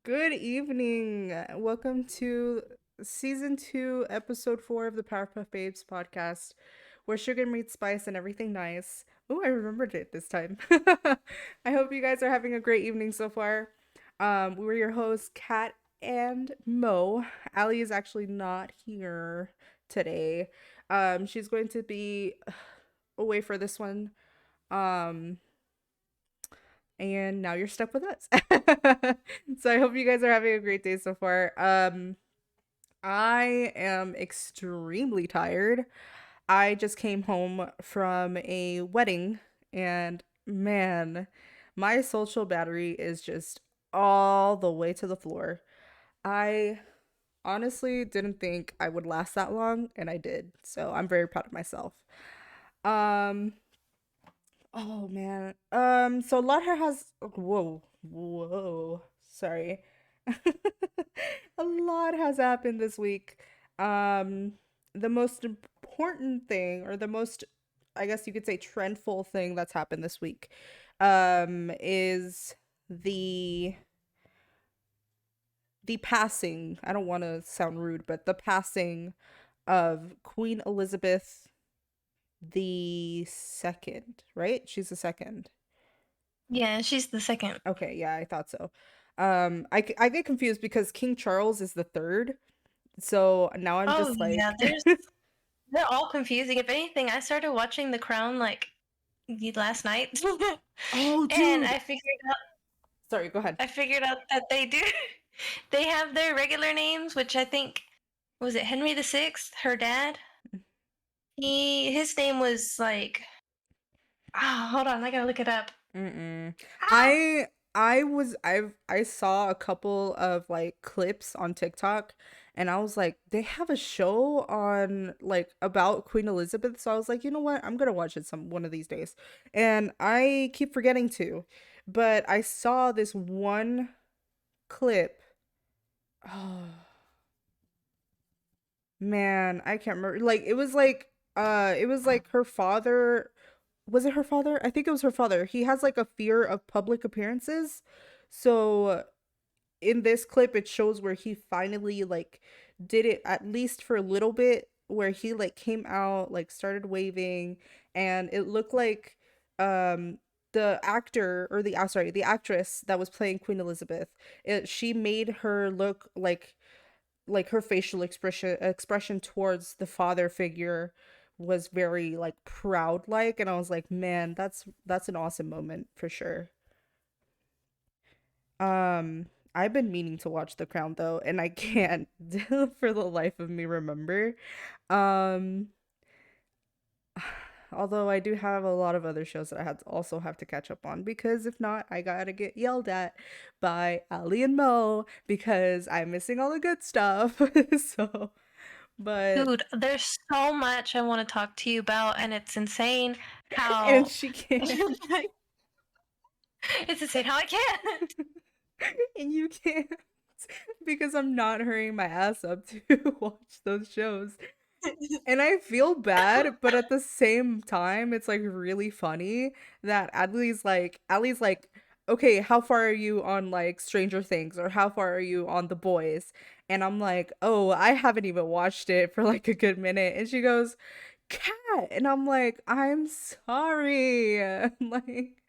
Good evening. Welcome to season 2, episode 4 of the Powerpuff Babes podcast, where sugar meets spice and everything nice. Oh, I remembered it this time. I hope you guys are having a great evening so far. We were your hosts, Kat and Mo. Ali is actually not here today. She's going to be away for this one. Um, and now you're stuck with us. So I hope you guys are having a great day so far. I am extremely tired. I just came home from a wedding and man, my social battery is just all the way to the floor. I honestly didn't think I would last that long and I did. So I'm very proud of myself. Um Oh man. So a lot has whoa. Sorry. A lot has happened this week. Um the most important thing or the most I guess you could say trendful thing that's happened this week is the the passing. I don't want to sound rude, but the passing of Queen Elizabeth the second, right? She's the second. Yeah, she's the second. Okay, yeah, I thought so. I get confused because King Charles is the third, so now I'm Oh just yeah, like, they're all confusing. If anything, I started watching The Crown like last night, oh, and dude. Sorry, go ahead. I figured out that they do they have their regular names, which I think was it Henry the Sixth, her dad. His name was like hold on, I gotta look it up. Mm-mm. Ah, I saw a couple of like clips on TikTok, and I was like, they have a show on like about Queen Elizabeth, so I was like, you know what, I'm gonna watch it some one of these days, and I keep forgetting to, but I saw this one clip. Oh man, I can't remember. Like it was like her father. Was it her father? I think it was her father. He has like a fear of public appearances. So in this clip it shows where he finally like did it at least for a little bit where he like came out, like started waving and it looked like the actor or the sorry, the actress that was playing Queen Elizabeth. She made her look like her facial expression towards the father figure was very like proud like, and I was like, man, that's an awesome moment for sure. I've been meaning to watch The Crown though, and I can't for the life of me remember. um Although I do have a lot of other shows that I had to also have to catch up on, because if not, I gotta get yelled at by Ali and Mo because I'm missing all the good stuff. So but dude, there's so much I want to talk to you about, and it's insane and how she can't. it's insane how I can't. And you can't because I'm not hurrying my ass up to watch those shows. And I feel bad, but at the same time, it's like really funny that Adley's like, okay, how far are you on like Stranger Things or how far are you on The Boys? And I'm like, oh, I haven't even watched it for like a good minute. And she goes, Cat, and I'm like, I'm sorry. Like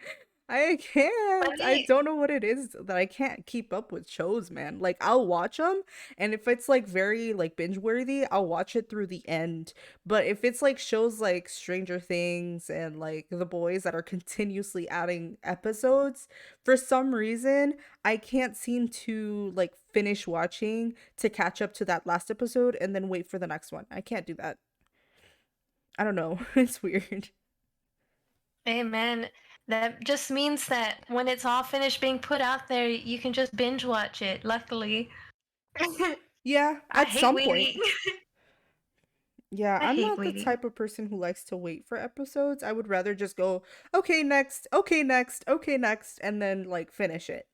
I can't. I Funny. don't know what it is that I can't keep up with shows, man. Like I'll watch them, and if it's like very like binge worthy, I'll watch it through the end. But if it's like shows like Stranger Things and like The Boys that are continuously adding episodes, for some reason I can't seem to like finish watching to catch up to that last episode and then wait for the next one. I can't do that. I don't know. It's weird. Hey man, that just means that when it's all finished being put out there, you can just binge watch it, luckily. Yeah, I at hate some point. waiting. Yeah, I I'm hate not the waiting. type of person who likes to wait for episodes. I would rather just go, okay, next, okay, next, okay, next, and then like finish it.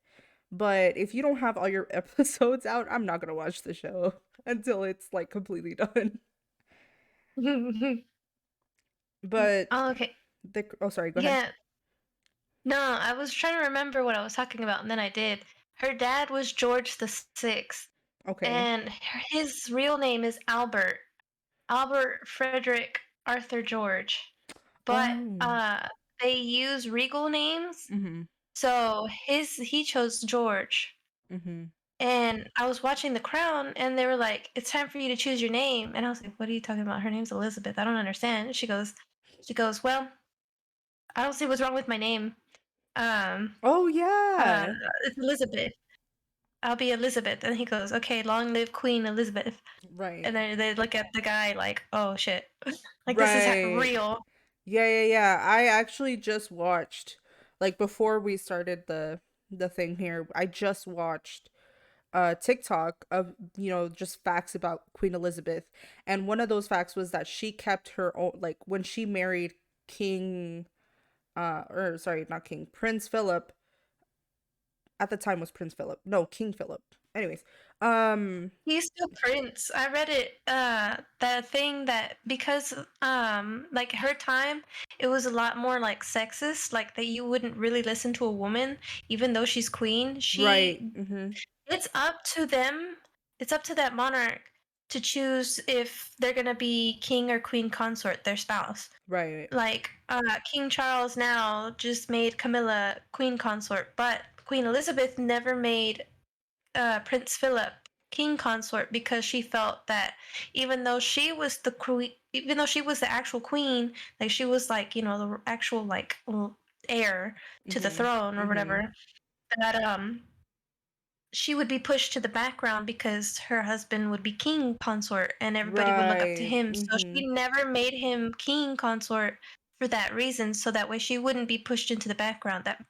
But if you don't have all your episodes out, I'm not gonna watch the show until it's like completely done. But Oh, okay. oh, sorry, go ahead. Yeah. No, I was trying to remember what I was talking about, and then I did. Her dad was George the Sixth, Okay. and his real name is Albert Frederick Arthur George. But Oh. they use regal names, Mhm. so he chose George. Mhm. And I was watching The Crown, and they were like, "It's time for you to choose your name." And I was like, "What are you talking about? Her name's Elizabeth. I don't understand." And she goes, "Well, I don't see what's wrong with my name. Um, Oh uh, yeah. it's Elizabeth. I'll be Elizabeth." And he goes, "Okay, long live Queen Elizabeth." Right. And then they look at the guy like, "Oh shit, like this is Right. real." Yeah, yeah, yeah. I actually just watched, like, before we started the thing here, I just watched TikTok of, just facts about Queen Elizabeth. And one of those facts was that she kept her own, like, when she married King or sorry, not King, Prince Philip. At the time was Prince Philip. No, King Philip. Anyways, um He's still Prince. I read it, the thing that because, like her time, it was a lot more like sexist, like that you wouldn't really listen to a woman, even though she's queen. right. Mhm. It's up to them, it's up to that monarch to choose if they're gonna be king or queen consort, their spouse. Right. Like, King Charles now just made Camilla queen consort, but Queen Elizabeth never made Prince Philip king consort because she felt that even though she was the queen, even though she was the actual queen, like she was like the actual like heir to the Mhm. throne or Mhm. whatever, that she would be pushed to the background because her husband would be king consort and everybody would look up to Right. him. So Mhm. she never made him king consort for that reason, so that way she wouldn't be pushed into the background. That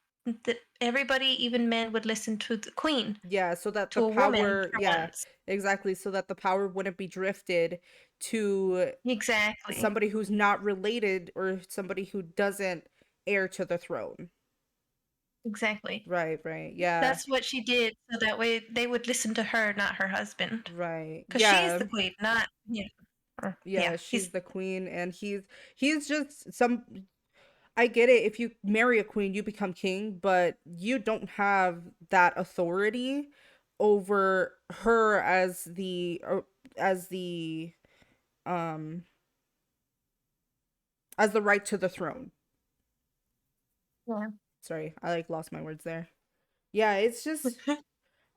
everybody, even men, would listen to the queen, Yeah, so that the to a woman power, for yeah, once. exactly, so that the power wouldn't be drifted to Exactly. somebody who's not related or somebody who doesn't heir to the throne. Exactly. Right, right. Yeah. That's what she did, so that way they would listen to her, not her husband. Right. Because she's Yeah. the queen, not Yeah, yeah. she's He's the queen and he's just some. I get it, if you marry a queen you become king, but you don't have that authority over her as the um as the right to the throne. yeah. Sorry, I like lost my words there. Yeah, it's just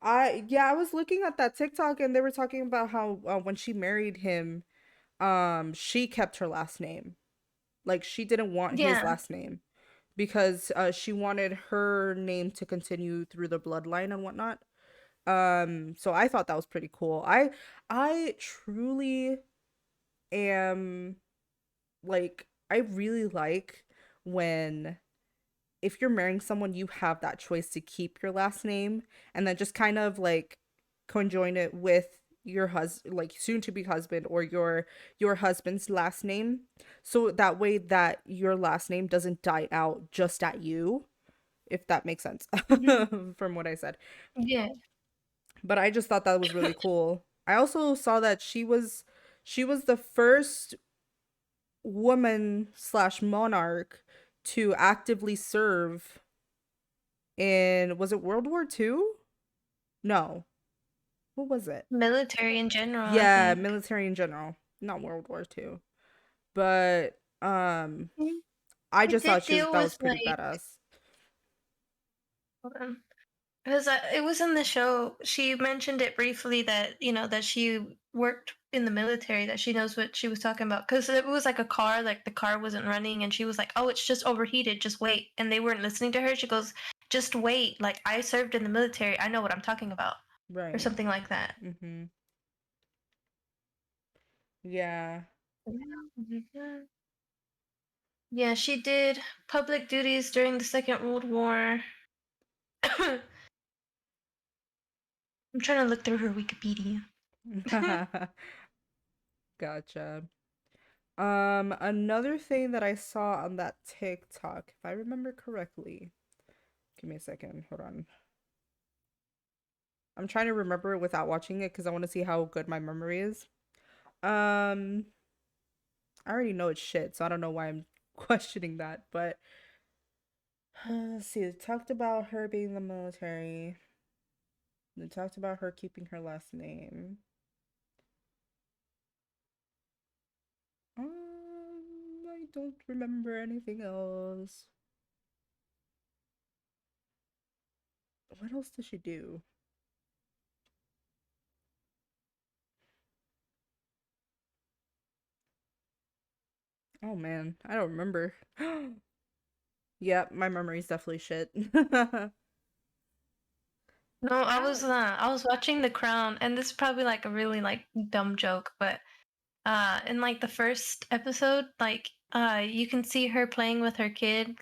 I was looking at that TikTok and they were talking about how when she married him, she kept her last name. Like she didn't want his Yeah. last name because she wanted her name to continue through the bloodline and whatnot. So I thought that was pretty cool. I truly am, like, I really like when, if you're marrying someone, you have that choice to keep your last name and then just kind of like conjoin it with your husband, like soon to be husband, or your husband's last name, so that way that your last name doesn't die out just at you, if that makes sense. Mhm. From what I said. Yeah. But I just thought that was really cool. I also saw that she was the first woman slash monarch to actively serve in, was it World War II? No. What was it? Military in general, I Yeah, think. military in general. Not World War II. But Mhm. I It just did thought deal that was with pretty like, badass. hold on. Because it was in the show. She mentioned it briefly that that she worked in the military. That she knows what she was talking about. Because it was like a car, like the car wasn't running, and she was like, "Oh, it's just overheated. Just wait." And they weren't listening to her. She goes, "Just wait. Like I served in the military. I know what I'm talking about," or Right. something like that. Mhm. Yeah. Yeah. Yeah, she did public duties during the Second World War. I'm trying to look through her Wikipedia. Gotcha. Another thing that I saw on that TikTok, if I remember correctly, give me a second, hold on. I'm trying to remember it without watching it because I want to see how good my memory is. Um, I already know it's shit, so I don't know why I'm questioning that. But let's see, it talked about her being in the military. They talked about her keeping her last name. I don't remember anything else. What else does she do? Oh man, I don't remember. Yeah, my memory's definitely shit. No, How? I was watching The Crown, and this is probably like a really like dumb joke, but in like the first episode, like you can see her playing with her kid,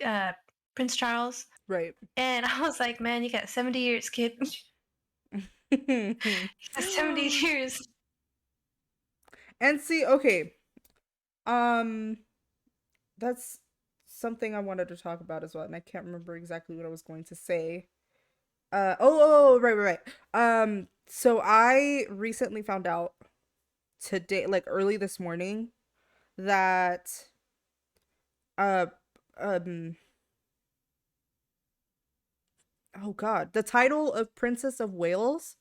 Prince Charles, Right. and I was like, man, you got 70 years, kid. You got 70 years. And see, okay. Um, that's something I wanted to talk about as well, and I can't remember exactly what I was going to say. Right, right, right. So I recently found out today, like early this morning, that uh, um, oh God, the title of Princess of Wales.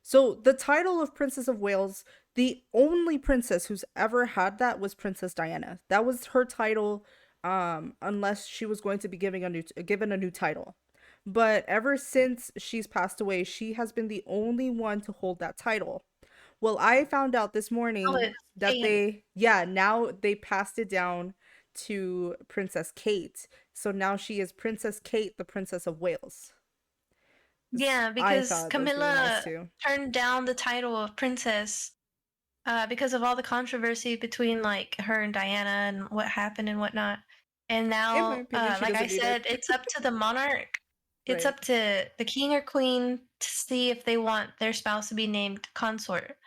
So the title of Princess of Wales, the only princess who's ever had that was Princess Diana. That was her title, unless she was going to be given a new title. But ever since she's passed away, she has been the only one to hold that title. Well, I found out this Oh, morning it's that Kate. now they passed it down to Princess Kate. So now she is Princess Kate, the Princess of Wales. Yeah, I because thought that was really nice Camilla too. turned down the title of princess because of all the controversy between like her and Diana and what happened and whatnot. And In my now, opinion, she like I doesn't need it. said, it's up to the monarch. It's Right, up to the king or queen to see if they want their spouse to be named consort.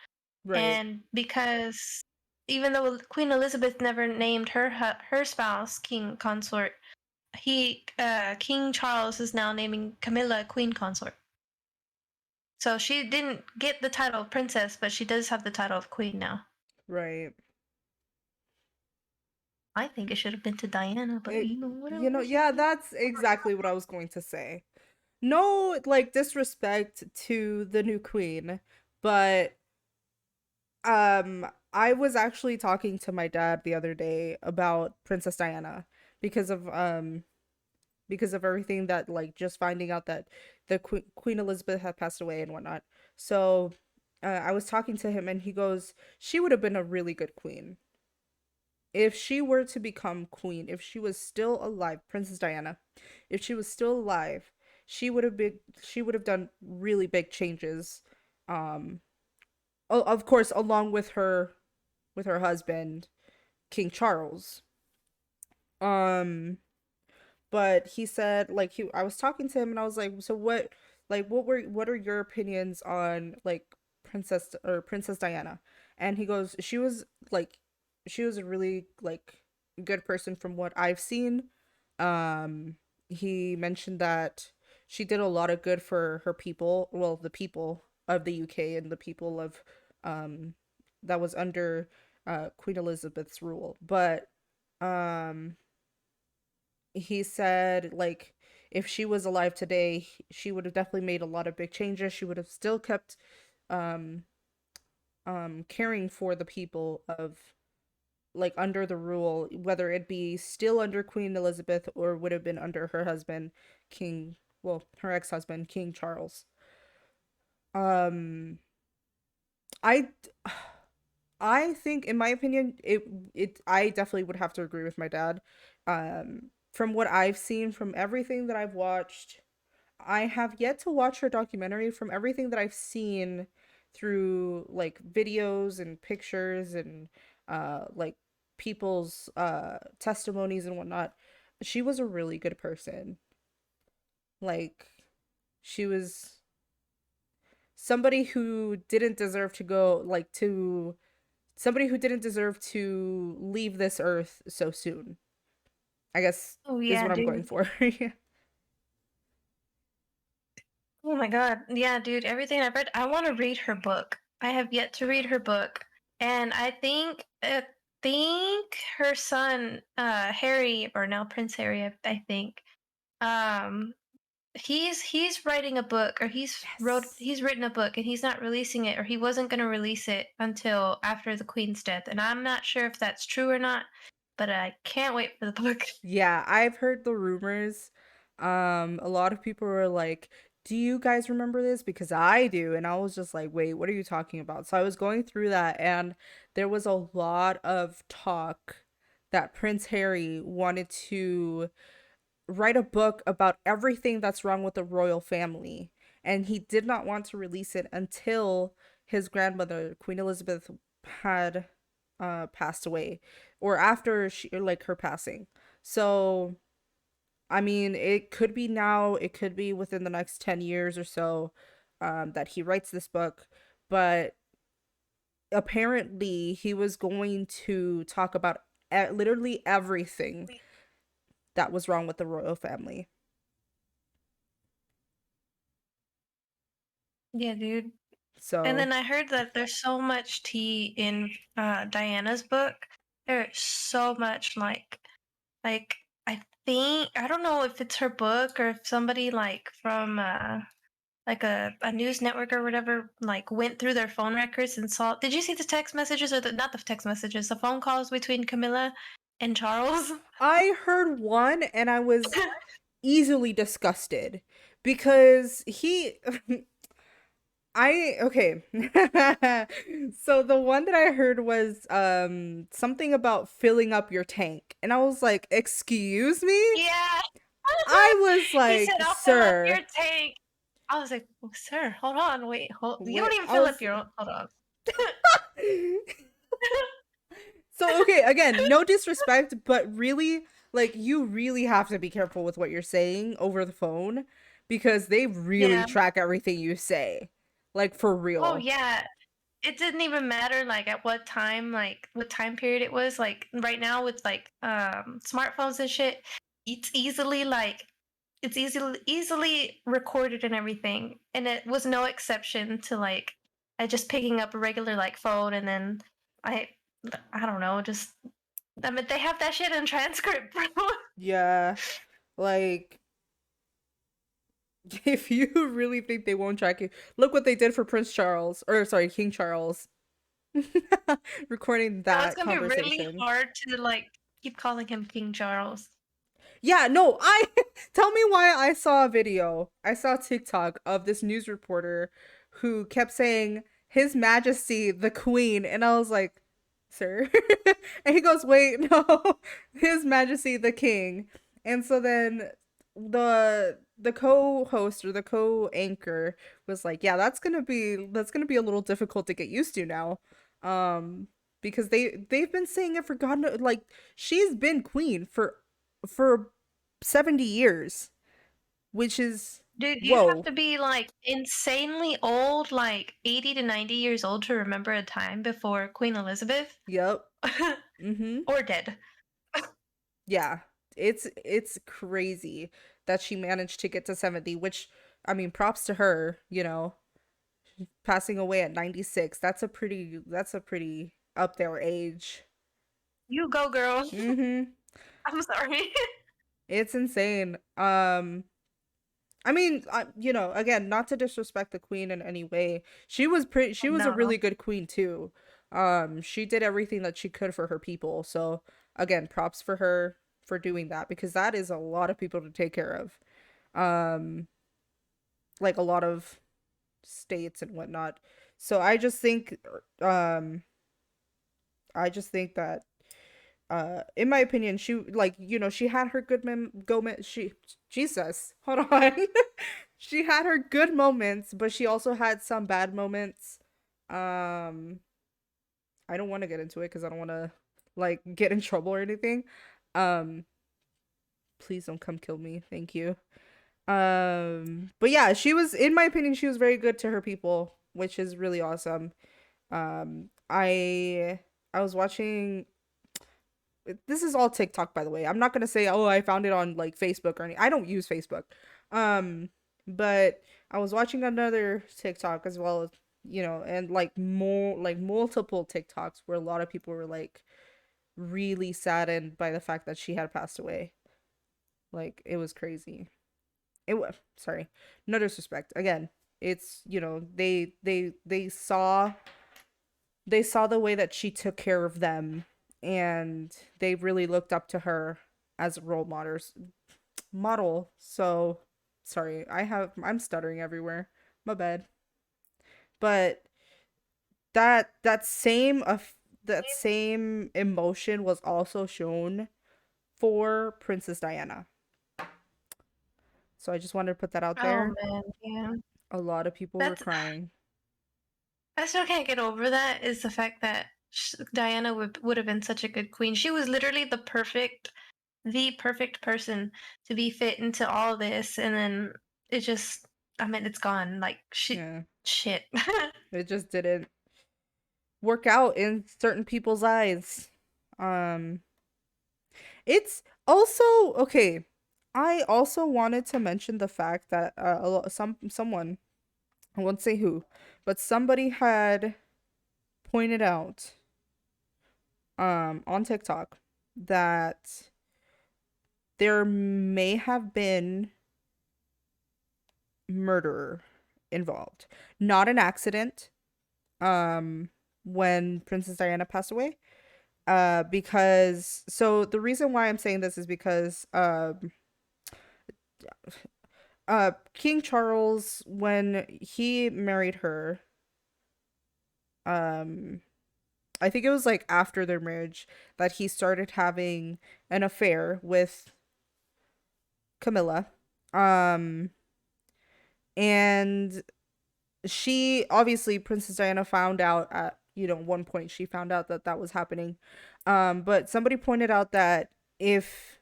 right, And because even though Queen Elizabeth never named her spouse king consort, King Charles is now naming Camilla queen consort. So she didn't get the title of princess, but she does have the title of queen now. right. I think it should have been to Diana, but you know, whatever. Yeah, that's exactly what I was going to say. No, like disrespect to the new queen, but I was actually talking to my dad the other day about Princess Diana because of everything that like just finding out that Queen Elizabeth had passed away and whatnot. So I was talking to him and he goes, she would have been a really good queen. If she were to become queen, if she was still alive, Princess Diana, if she was still alive, she would have done really big changes. Um, of course, along with her husband, King Charles. Um, but he said like I was talking to him and I was like, so what are your opinions on like Princess Diana? And he goes, like she was a really like good person from what I've seen. He mentioned that she did a lot of good for her people, well, the people of the UK and the people of um that was under Queen Elizabeth's rule. But um he said like if she was alive today, she would have definitely made a lot of big changes. She would have still kept um caring for the people of like under the rule, whether it be still under Queen Elizabeth or would have been under her husband, King, well, her ex-husband, King Charles. Um I I think in my opinion I definitely would have to agree with my dad. From what I've seen, from everything that I've watched, I have yet to watch her documentary. From everything that I've seen through like videos and pictures and like people's testimonies and whatnot, she was a really good person. Like she was somebody who didn't deserve to go like to somebody who didn't deserve to leave this earth so soon. I guess Oh is yeah, what I'm going dude. for. Yeah. Oh my god. Yeah, dude. Everything I've read, I want to read her book. I have yet to read her book, and I think her son, Harry, or now Prince Harry, I think, um, he's writing a book, or Yes. he's written a book, and he's not releasing it, or he wasn't going to release it until after the queen's death, and I'm not sure if that's true or not, but I can't wait for the book. Yeah, I've heard the rumors. A lot of people were like, "Do you guys remember this?" Because I do, and I was just like, "Wait, what are you talking about?" So I was going through that, and there was a lot of talk that Prince Harry wanted to write a book about everything that's wrong with the royal family, and he did not want to release it until his grandmother, Queen Elizabeth, had passed away, or after she, like, her passing. So I mean, it could be now, it could be within the next 10 years or so, that he writes this book, but apparently he was going to talk about literally everything that was wrong with the royal family. Yeah, dude. And So then I heard that there's so much tea in Diana's book. There's so much like I think I don't know if it's her book or if somebody like from like a news network or whatever like went through their phone records and saw. Did you see the text messages, or not the text messages, the phone calls between Camilla and Charles? I heard one and I was easily disgusted because he I okay. So the one that I heard was something about filling up your tank. And I was like, "Excuse me?" Yeah. I was He said, like, "I'll fill up your "Sir, tank." I was like, "Oh, sir, hold on, wait, hold. You don't wait." even I fill up was your own. Hold on." So okay, again, no disrespect, but really, like, you really have to be careful with what you're saying over the phone because they really Yeah. track everything you say. Like, for Oh real. yeah. It didn't even matter like at what time, like what time period it was. Like right now with like smartphones and shit, it's easily like it's easily recorded and everything. And it was no exception to like I just picking up a regular like phone, and then I I don't know, just I mean they have that shit in transcript, bro. Yeah. Like, if you really think they won't track you, look what they did for Prince Charles, or sorry, King Charles. Recording Now it's that gonna be really conversation. hard to like keep calling him King Charles. Yeah, no, I tell me why. I saw a video. I saw TikTok of this news reporter who kept saying His Majesty the Queen, and I was like, "Sir," and he goes, "Wait, no, His Majesty the King." And so then the co-host or the co-anchor was like, "Yeah, that's gonna be a little difficult to get used to now." Um, because they've been saying it for God like she's been queen for 70 years, which is Dude, you'd have whoa. to be like insanely old, like 80 to 90 years old to remember a time before Queen Elizabeth Yep. Mhm. or dead. Yeah. It's crazy that she managed to get to 70, which I mean, props to her, passing away at 96. That's a pretty up there age. You go, girl. Mhm. I'm sorry. It's insane. I mean, again, not to disrespect the queen in any way. Oh, She was a no. really good queen too. She did everything that she could for her people. So, again, props for her for doing that because that is a lot of people to take care of. Um, like a lot of states and whatnot. So um, I just think that in my opinion she had her good she Jesus hold on she had her good moments but she also had some bad moments. um I don't want to get into it because I don't want to like get in trouble or anything. um please don't come kill me, thank you. But yeah, she was, in my opinion, she was very good to her people, which is really awesome. I was watching, this is all TikTok, by the way. I'm not gonna say, oh, I found it on like Facebook or anything. I don't use Facebook. Um, but I was watching another TikTok as well, and like more like multiple TikToks where a lot of people were like really saddened by the fact that she had passed away. Like it was crazy. sorry, no disrespect. Again, it's, they saw the way that she took care of them, and they really looked up to her as a role model. So sorry, I'm stuttering everywhere. My bad. But that same emotion was also shown for Princess Diana. So I just wanted to put that out Oh there. man, yeah. A lot of people were That's crying. I still can't get over that is the fact that Diana would have been such a good queen. She was literally the perfect person to be fit into all this, and then it just, I mean, it's gone. Like Yeah. shit. It just didn't work out in certain people's eyes. Um it's also okay. I also wanted to mention the fact that someone, I won't say who, but somebody had pointed out on TikTok that there may have been murder involved. Not an accident, um when Princess Diana passed away. Because so the reason why I'm saying this is because King Charles, when he married her, um I think it was like after their marriage that he started having an affair with Camilla. Um and she obviously, Princess Diana, found out at, one point she found out that that was happening. But somebody pointed out that if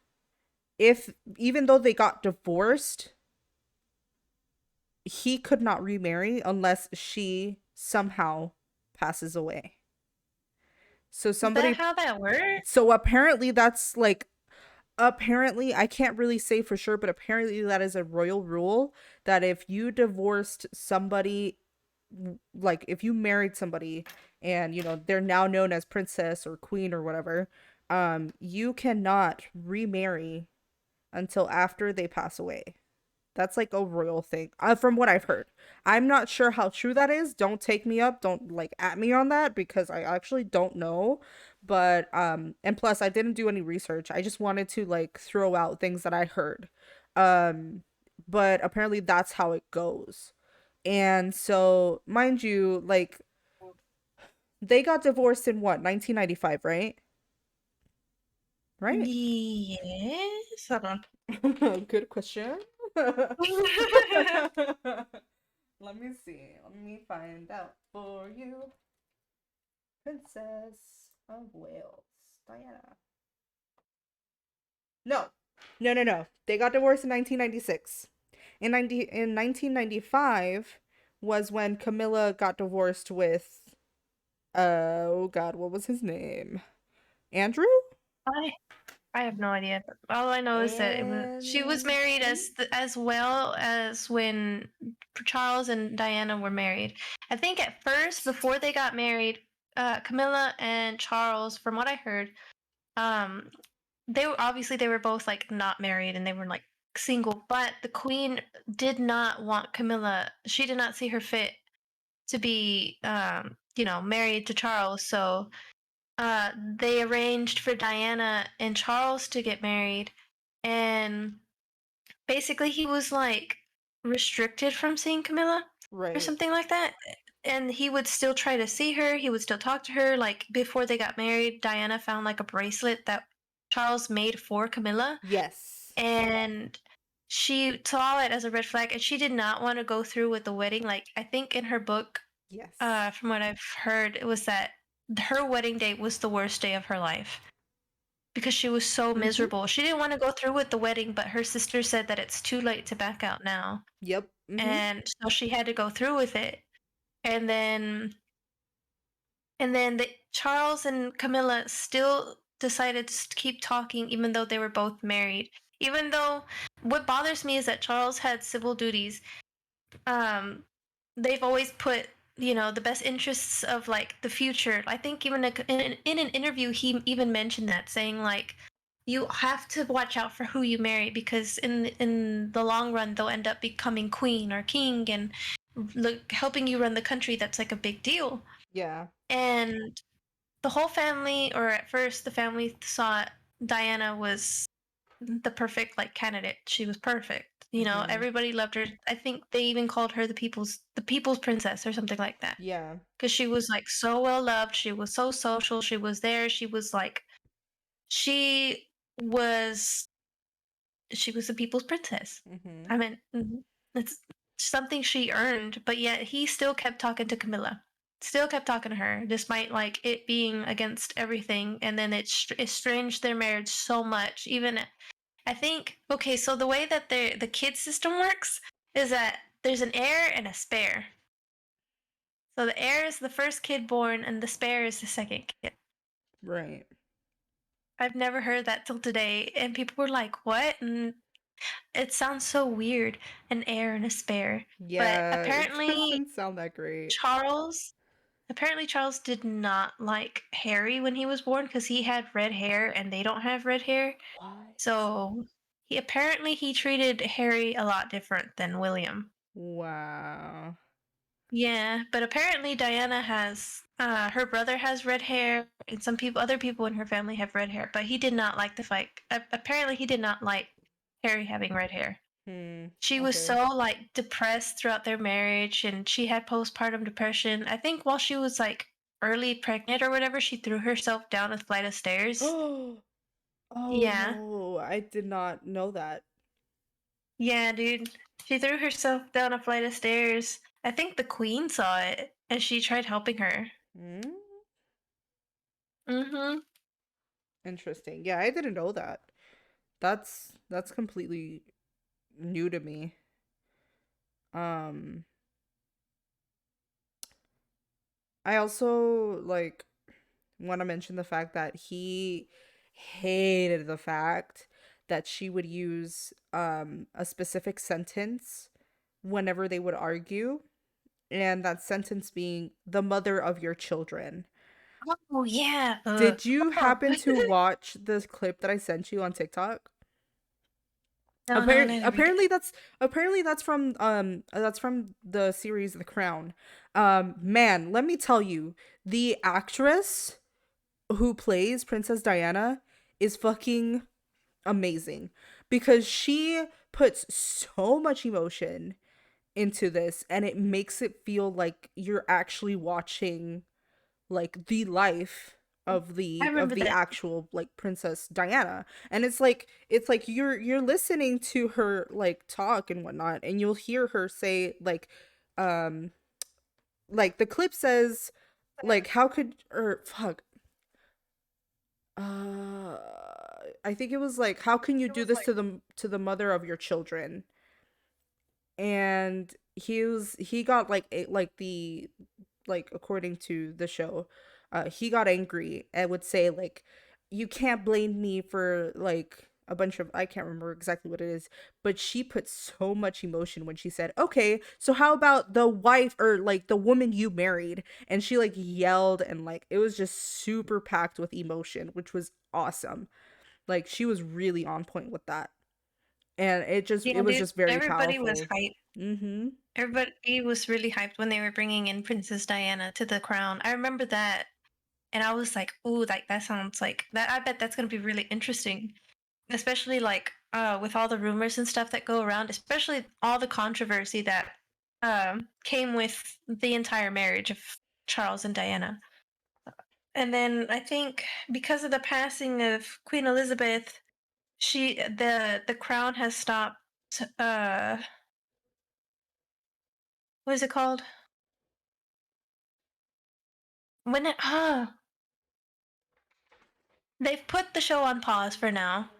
even though they got divorced, he could not remarry unless she somehow passes away. So Is that somebody how that works? so apparently that's like, apparently, I can't really say for sure, but apparently that is a royal rule that if you divorced somebody, like if you married somebody and they're now known as princess or queen or whatever, you cannot remarry until after they pass away. That's like a royal thing, from what I've heard. I'm not sure how true that is. Don't take me up. Don't like at me on that because I actually don't know. But and plus I didn't do any research. I just wanted to like throw out things that I heard. Um, but apparently that's how it goes. And so, mind you, like they got divorced in what, 1995, right? Right? Yes. Hold on. Good question. Let me see. Let me find out for you. Princess of Wales, Diana. No. No, no, no. They got divorced in 1996. In 1995 was when Camilla got divorced with oh god, what was his name? Andrew? I I have no idea. All I know is that she was married And as well as when Charles and Diana were married. I think at first, before they got married, Camilla and Charles, from what I heard, um, they were both like not married and they were like single. But the Queen did not want Camilla. She did not see her fit to be, married to Charles. So they arranged for Diana and Charles to get married, and basically he was like restricted from seeing Camilla or right. something like that. And he would still try to see her. He would still talk to her. Like before they got married, Diana found like a bracelet that Charles made for Camilla, Yes. and she saw it as a red flag, and she did not want to go through with the wedding. Like I think in her book, Yes. from what I've heard, it was that her wedding date was the worst day of her life because she was so Mhm. miserable. She didn't want to go through with the wedding, but her sister said that it's too late to back out now. Yep. Mhm. And so she had to go through with it. And then the Charles and Camilla still decided to keep talking even though they were both married. Even though what bothers me is that Charles had civil duties. um they've always put, the best interests of like the future. I think even in an interview he even mentioned that, saying like, you have to watch out for who you marry because in the long run they'll end up becoming queen or king and look helping you run the country. That's like a big deal. Yeah. And the whole family, or at first the family thought Diana was the perfect like candidate. She was perfect. You know, Mm-hmm. everybody loved her. I think they even called her the people's princess or something like that. Yeah. Because she was like so well loved. She was so social. She was there. She was she was the people's princess. Mm-hmm. I mean, it's something she earned, but yet he still kept talking to Camilla. Still kept talking to her, despite like it being against everything. And then it estranged their marriage so much. Even I think okay, so the way that the kid system works is that there's an heir and a spare. So the heir is the first kid born, and the spare is the second kid. Right. I've never heard that till today, and people were like, "What?" And it sounds so weird, an heir and a spare. But Yeah, it doesn't sound that great. Charles Charles did not like Harry when he was born because he had red hair and they don't have red hair. What? So he treated Harry a lot different than William. Wow. Yeah, but apparently Diana has her brother has red hair and other people in her family have red hair, but he did not like the fight. Apparently he did not like Harry having red hair. Hmm. She was Okay. so like depressed throughout their marriage and she had postpartum depression. I think while she was like early pregnant or whatever, she threw herself down a flight of stairs. Oh, oh Yeah. no, I did not know that. Yeah, dude. She threw herself down a flight of stairs. I think the queen saw it and she tried helping her. Hmm? Mhm. Interesting. Yeah, I didn't know that. That's completely new to me. Um, I also like want to mention the fact that he hated the fact that she would use a specific sentence whenever they would argue, and that sentence being the mother of your children. Oh yeah. Did you Oh. happen to watch this clip that I sent you on TikTok? No, no, I never read it. Apparently that's from the series The Crown. Man, let me tell you, the actress who plays Princess Diana is fucking amazing because she puts so much emotion into this and it makes it feel like you're actually watching like the life I of remember the that. actual like Princess Diana. And it's like you're listening to her like talk and whatnot, and you'll hear her say um like the clip says like how could or fuck uh I think it was like how can you do this to the mother of your children? And he got like like the like according to the show, he got angry and would say like you can't blame me for like a bunch of I can't remember exactly what it is, but she put so much emotion when she said, "Okay, so how about the wife or like the woman you married?" And she like yelled and like it was just super packed with emotion, which was awesome. Like she was really on point with that. And it Yeah, was dude. just very Everybody was powerful. hyped. Mhm. Everybody was really hyped when they were bringing in Princess Diana to the crown. I remember that, and I was like, "Ooh, like that sounds like that. I bet that's gonna be really interesting, especially like with all the rumors and stuff that go around, especially all the controversy that came with the entire marriage of Charles and Diana." And then I think because of the passing of Queen Elizabeth, the crown has stopped. Uh, what is it called? When it they've put the show on pause for now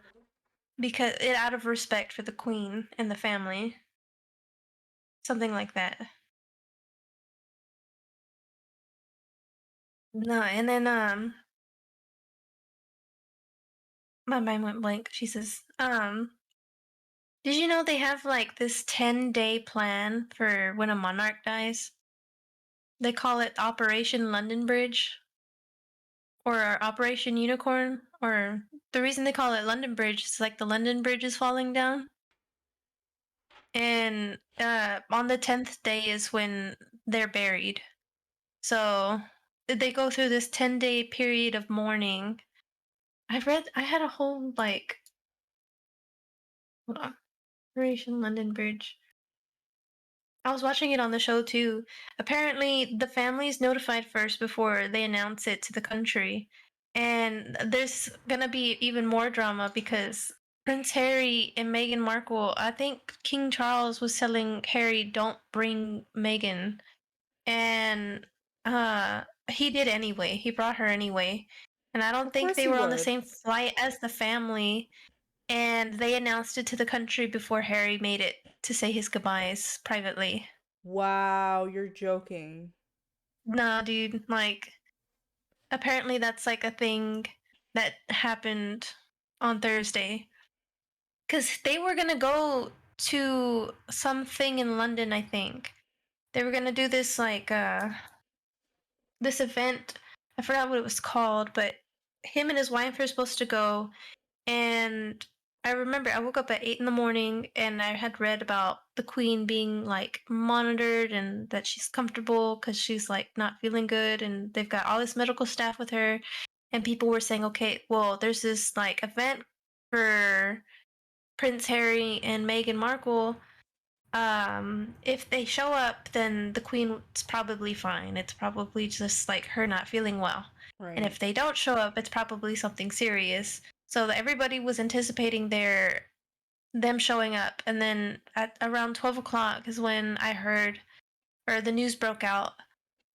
because it out of respect for the queen and the family, something like that. No, and then my mind went blank. She says, did you know they have like this 10-day plan for when a monarch dies? They call it Operation London Bridge or Operation Unicorn or the reason they call it London Bridge is like the London Bridge is falling down. And on the 10th day is when they're buried. So they go through this 10-day period of mourning. I had a whole like, hold on, Operation London Bridge. I was watching it on the show too. Apparently, the family's notified first before they announce it to the country. And there's gonna be even more drama because Prince Harry and Meghan Markle, I think King Charles was telling Harry, don't bring Meghan. And he did anyway. He brought her anyway. And I don't Of think course they he were on the would. same flight as the family, and they announced it to the country before Harry made it to say his goodbyes privately. Wow, you're joking. Nah, dude, like apparently that's like a thing that happened on Thursday. Cause they were gonna go to something in London, I think. They were gonna do this like this event. I forgot what it was called, but him and his wife were supposed to go. And I remember I woke up at 8 in the morning and I had read about the queen being like monitored and that she's comfortable because she's like not feeling good and they've got all this medical staff with her. And people were saying, okay, well, there's this like event for Prince Harry and Meghan Markle. If they show up, then the queen's probably fine. It's probably just like her not feeling well. And Right. if they don't show up, it's probably something serious. So everybody was anticipating them showing up, and then at around 12 o'clock is when I heard, or the news broke out,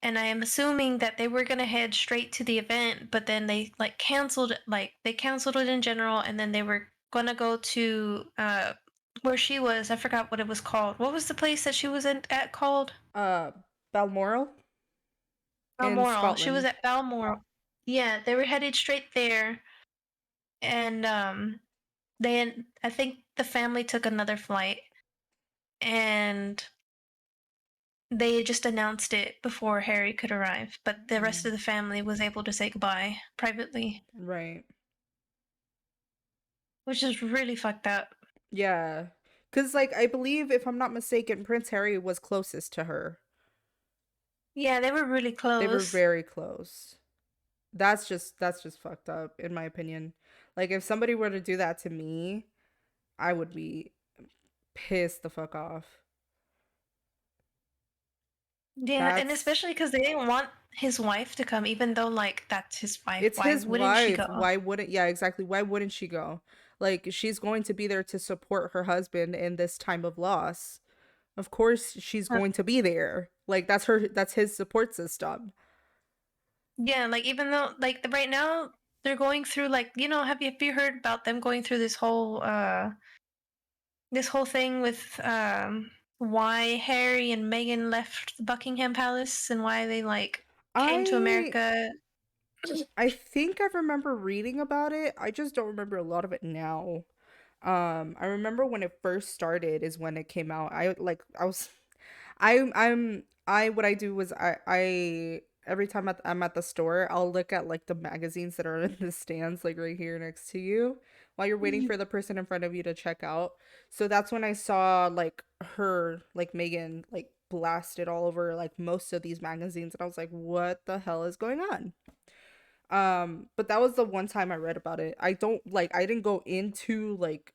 and I am assuming that they were gonna head straight to the event, but then they they canceled it in general, and then they were gonna go to where she was. I forgot what it was called. What was the place that she was at called? Uh, Balmoral in Balmoral. She was Scotland. at Balmoral. Yeah, they were headed straight there, and then I think the family took another flight, and they just announced it before Harry could arrive, but the rest Mm, of the family was able to say goodbye privately, right. which is really fucked up. Yeah. Cuz like I believe if I'm not mistaken Prince Harry was closest to her. Yeah, they were really They were close. very close. That's just fucked up in my opinion. Like if somebody were to do that to me, I would be pissed the fuck off. Yeah, and That's especially because they didn't want his wife to come, even though, like, that's his wife. it's Why his wouldn't she wife. go? Why wouldn't Yeah, exactly. Why wouldn't she go? Like she's going to be there to support her husband in this time of loss. Of course she's Uh, going to be there. Like that's his support system. Yeah, like, even though, like, right now, they're going through, like, have you heard about them going through this whole thing with why Harry and Meghan left Buckingham Palace and why they like came to I America. I think I remember reading about it. I just don't remember a lot of it now. I remember when it first started is when it came out. I was I what I do was I every time I'm at the store, I'll look at like the magazines that are in the stands like right here next to you while you're waiting for the person in front of you to check out. So that's when I saw like her like Megan like blasted all over like most of these magazines and I was like, "What the hell is going on?" But that was the one time I read about it. I didn't go into like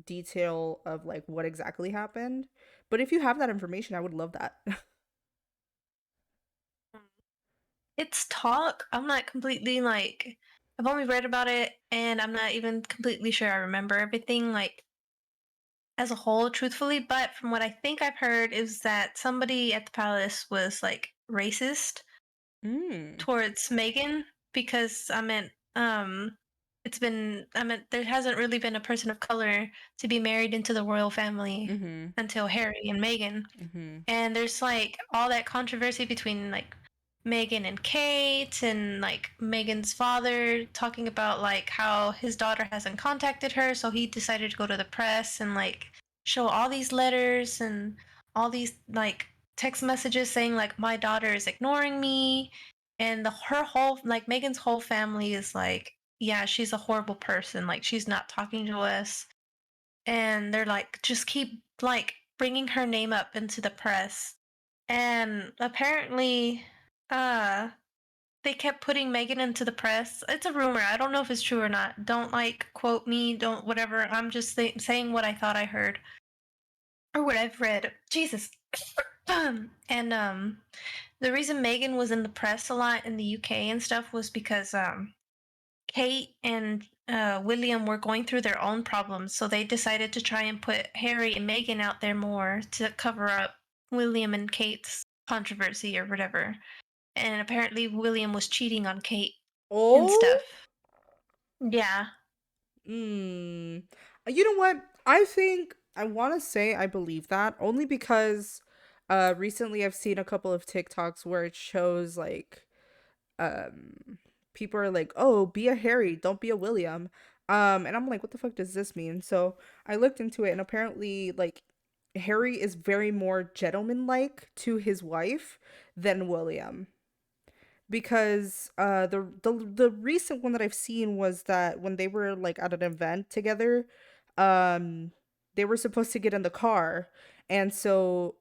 detail of like what exactly happened. But if you have that information, I would love that. It's talk. I'm not completely like, I've only read about it and I'm not even completely sure I remember everything like as a whole, truthfully. But from what I think I've heard is that somebody at the palace was like racist Mm. towards Megan because I meant there hasn't really been a person of color to be married into the royal family Mhm. until Harry and Meghan. Mhm. And there's like all that controversy between like Meghan and Kate and like Meghan's father talking about like how his daughter hasn't contacted her, so he decided to go to the press and like show all these letters and all these like text messages saying like my daughter is ignoring me, and her whole like Meghan's whole family is like yeah, she's a horrible person. Like, she's not talking to us. And they're like, just keep like bringing her name up into the press. And apparently, uh, they kept putting Megan into the press. It's a rumor. I don't know if it's true or not. Don't like quote me. Don't whatever. I'm just saying what I thought I heard or what I've read. Jesus. And the reason Megan was in the press a lot in the UK and stuff was because Kate and William were going through their own problems, so they decided to try and put Harry and Meghan out there more to cover up William and Kate's controversy or whatever. And apparently, William was cheating on Kate and Oh, stuff. Yeah. mm. You know what? I think I want to say I believe that only because recently I've seen a couple of TikToks where it shows like people are like, "Oh, be a Harry, don't be a William." And I'm like, "What the fuck does this mean?" So I looked into it and apparently like Harry is very more gentleman-like to his wife than William. Because the recent one that I've seen was that when they were like at an event together, um they were supposed to get in the car, and so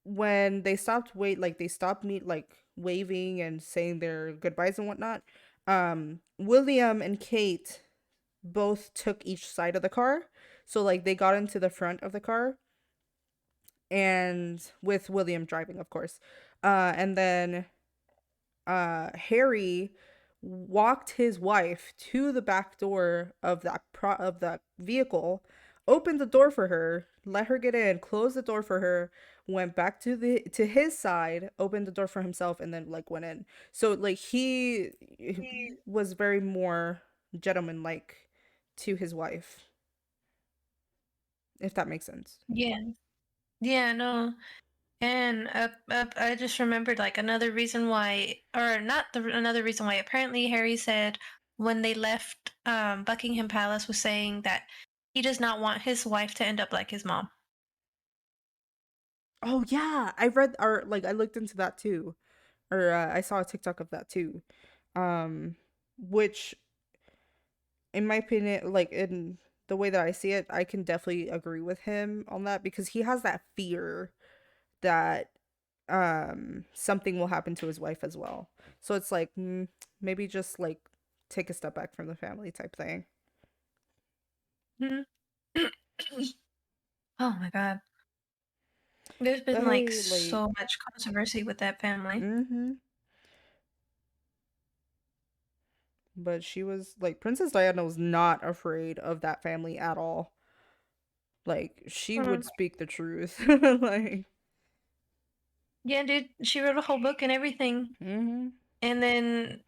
when they stopped they stopped meet like waving and saying their goodbyes and whatnot, William and Kate both took each side of the car, so like they got into the front of the car, and with William driving, of course, and then Harry walked his wife to the back door of that vehicle, opened the door for her, let her get in, closed the door for her, went back to his side, opened the door for himself, and then like went in. So like he was very more gentleman like to his wife, if that makes sense. Yeah. Yeah, no. And I just remembered like another reason why, or not another reason why. Apparently, Harry said when they left Buckingham Palace was saying that he does not want his wife to end up like his mom. Oh yeah, I read or like I looked into that too, or I saw a TikTok of that too, um, which in my opinion, like in the way that I see it, I can definitely agree with him on that because he has that fear that something will happen to his wife as well. So it's like maybe just like take a step back from the family type thing. Mhm. Oh my god. There's been But like hey, like so much controversy with that family. mhm. But she was like Princess Diana was not afraid of that family at all. Like she Mm. would speak the truth. Like Yeah, dude, she wrote a whole book and everything. mhm. And then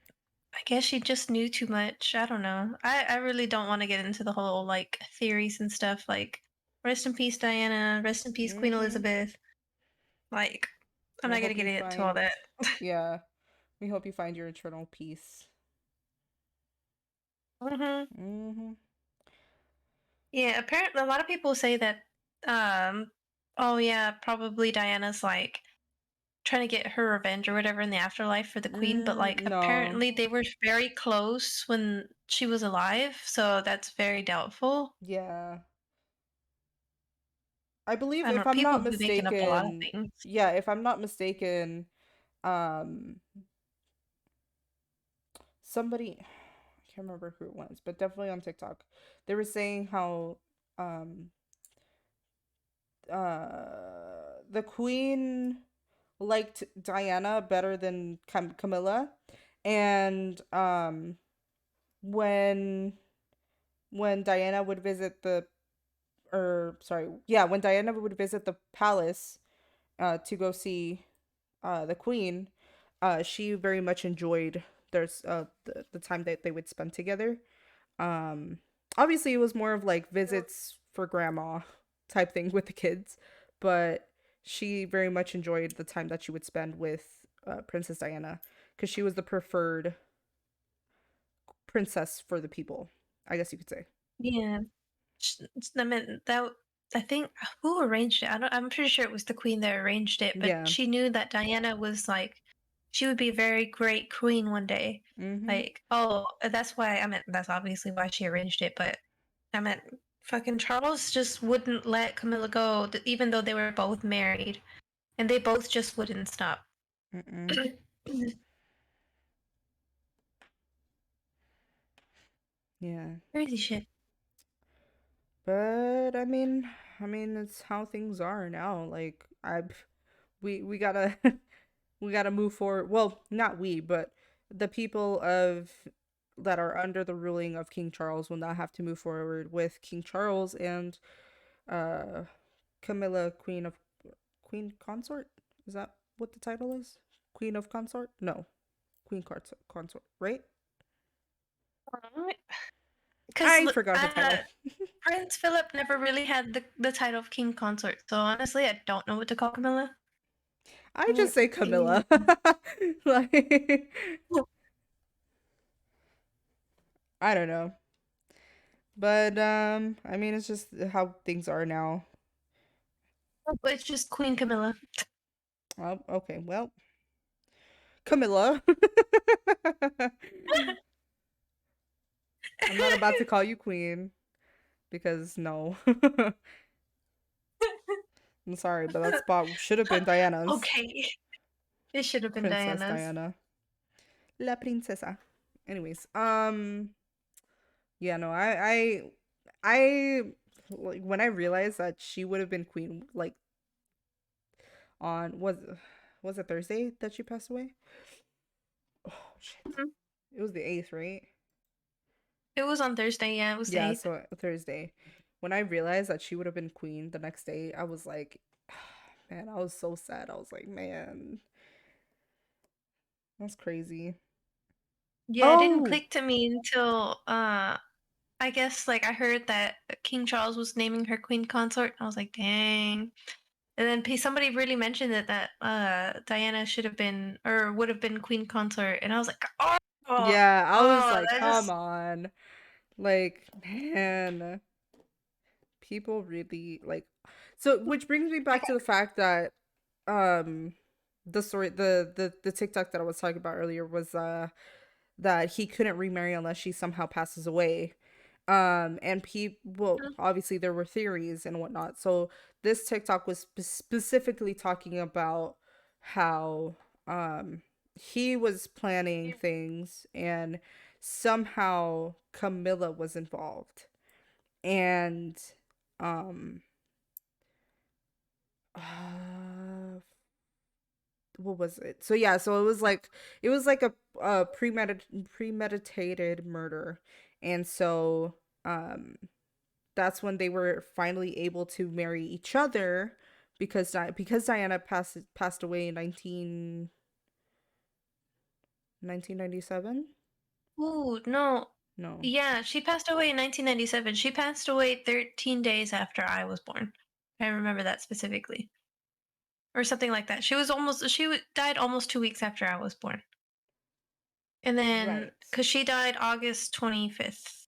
I guess she just knew too much. I don't know. I really don't want to get into the whole like theories and stuff. Like, rest in peace, Diana. Rest in peace, Queen Mhm. Elizabeth. Like, I'm We not gonna hope get you into all find that. yeah, we hope you find your eternal peace. Hmm. Mhm. Yeah, apparently a lot of people say that. Um, oh yeah, probably Diana's like trying to get her revenge or whatever in the afterlife for the Queen. But like, No. apparently they were very close when she was alive, so that's very doubtful. Yeah. I believe I don't if know. I'm People not be making up a lot of mistaken, things. yeah, if I'm not mistaken, um somebody I can't remember who it was, but definitely on TikTok. They were saying how um the queen liked Diana better than Camilla, and when Diana would visit the or sorry, yeah, when Diana would visit the palace to go see the queen, she very much enjoyed the time that they would spend together. Um, Obviously, it was more of like visits for grandma type thing with the kids, but she very much enjoyed the time that she would spend with Princess Diana because she was the preferred princess for the people, I guess you could say. Yeah. I mean, that I think who arranged it? I'm pretty sure it was the queen that arranged it, but Yeah. she knew that Diana was like she would be a very great queen one day. Mm-hmm. Like, oh, that's why I meant that's obviously why she arranged it, but I meant fucking Charles just wouldn't let Camilla go, even though they were both married, and they both just wouldn't stop. Mm-mm. Yeah. Crazy shit. But I mean, it's how things are now. Like we gotta we gotta move forward. Well, not we, but the people of that are under the ruling of King Charles will not have to move forward with King Charles and uh Camilla, Queen Consort. Is that what the title is? Queen of Consort? No, Consort. Right? Because I forgot her title. Prince Philip never really had the title of king consort, so honestly, I don't know what to call Camilla. I just Mm, say mm, Camilla. Like I don't know. But I mean it's just how things are now. It's just Queen Camilla. Oh, okay. Well, Camilla. I'm not about to call you queen because no. I'm sorry, but that spot should have been Diana's. Okay, it should have been Princess Diana's. Diana. La princesa. Anyways, yeah, no, I like when I realized that she would have been queen like on was it Thursday that she passed away? Oh shit. Mhm. It was the 8th, right? It was on Thursday. Yeah, it was the Yeah, 8th. so Thursday. When I realized that she would have been queen the next day, I was like, man, I was so sad. I was like, man, that's crazy. Yeah, it didn't Oh, click to me until I guess like I heard that King Charles was naming her queen consort. I was like, dang. And then somebody really mentioned it that Diana should have been or would have been queen consort, and I was like, oh, oh, yeah, I was oh, like, that come just on. Like, man, people really like so which brings me I back to the fact that um the story the TikTok that I was talking about earlier was that he couldn't remarry unless she somehow passes away. And people, well, got. obviously there were theories and whatnot. So this TikTok was specifically talking about how he was planning things and somehow Camilla was involved. And um uh, what was it? So yeah, so it was like a premeditated murder. And so um that's when they were finally able to marry each other because Diana passed away in 1997. Ooh, no. No. Yeah, she passed away in 1997. She passed away 13 days after I was born. I remember that specifically. Or something like that. Died almost 2 weeks after I was born. And then, Right. because she died August 25th,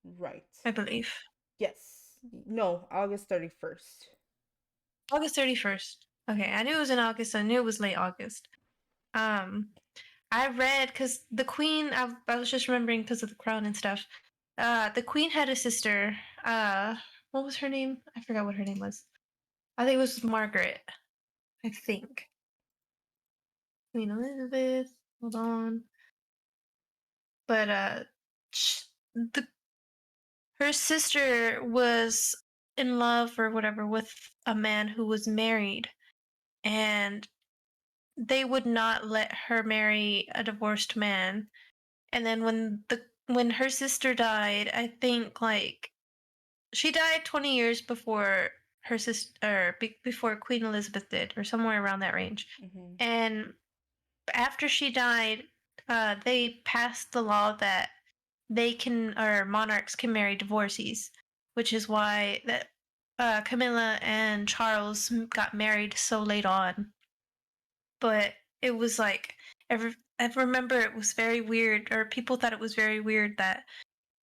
Right. I believe. Yes. No, August 31st. August 31st. Okay, I knew it was in August. I knew it was late August. Um, I read because the queen. I was just remembering because of the crown and stuff. The queen had a sister. What was her name? I forgot what her name was. I think it was Margaret. I think Queen Elizabeth. Hold on, but the her sister was in love or whatever with a man who was married, and they would not let her marry a divorced man. And then when her sister died, I think like she died 20 years before her sister before Queen Elizabeth did, or somewhere around that range. Mm-hmm. And after she died, they passed the law that they can or monarchs can marry divorcees, which is why that Camilla and Charles got married so late on. But it was like I remember it was very weird, or people thought it was very weird that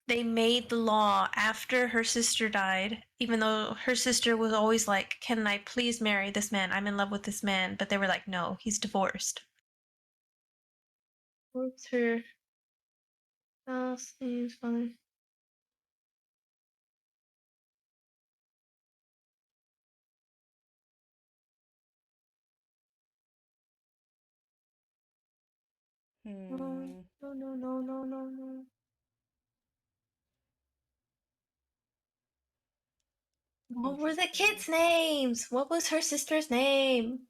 they made the law after her sister died, even though her sister was always like, "Can I please marry this man? I'm in love with this man." But they were like, "No, he's divorced." What's her last name's funny? No, Hmm. no, no, no, no, no, no. What were the Interesting. kids' names? What was her sister's name?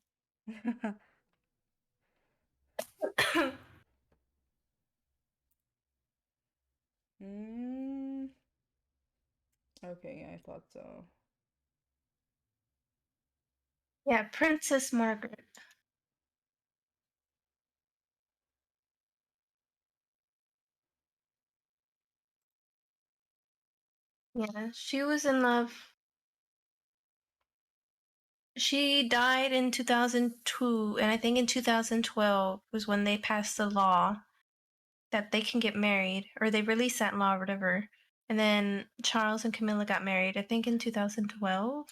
mm, okay, yeah, I thought so. Yeah, Princess Margaret. Yeah, she was in love. She died in 2002, and I think in 2012 was when they passed the law that they can get married, or they released that law or whatever. And then Charles and Camilla got married, I think in 2012.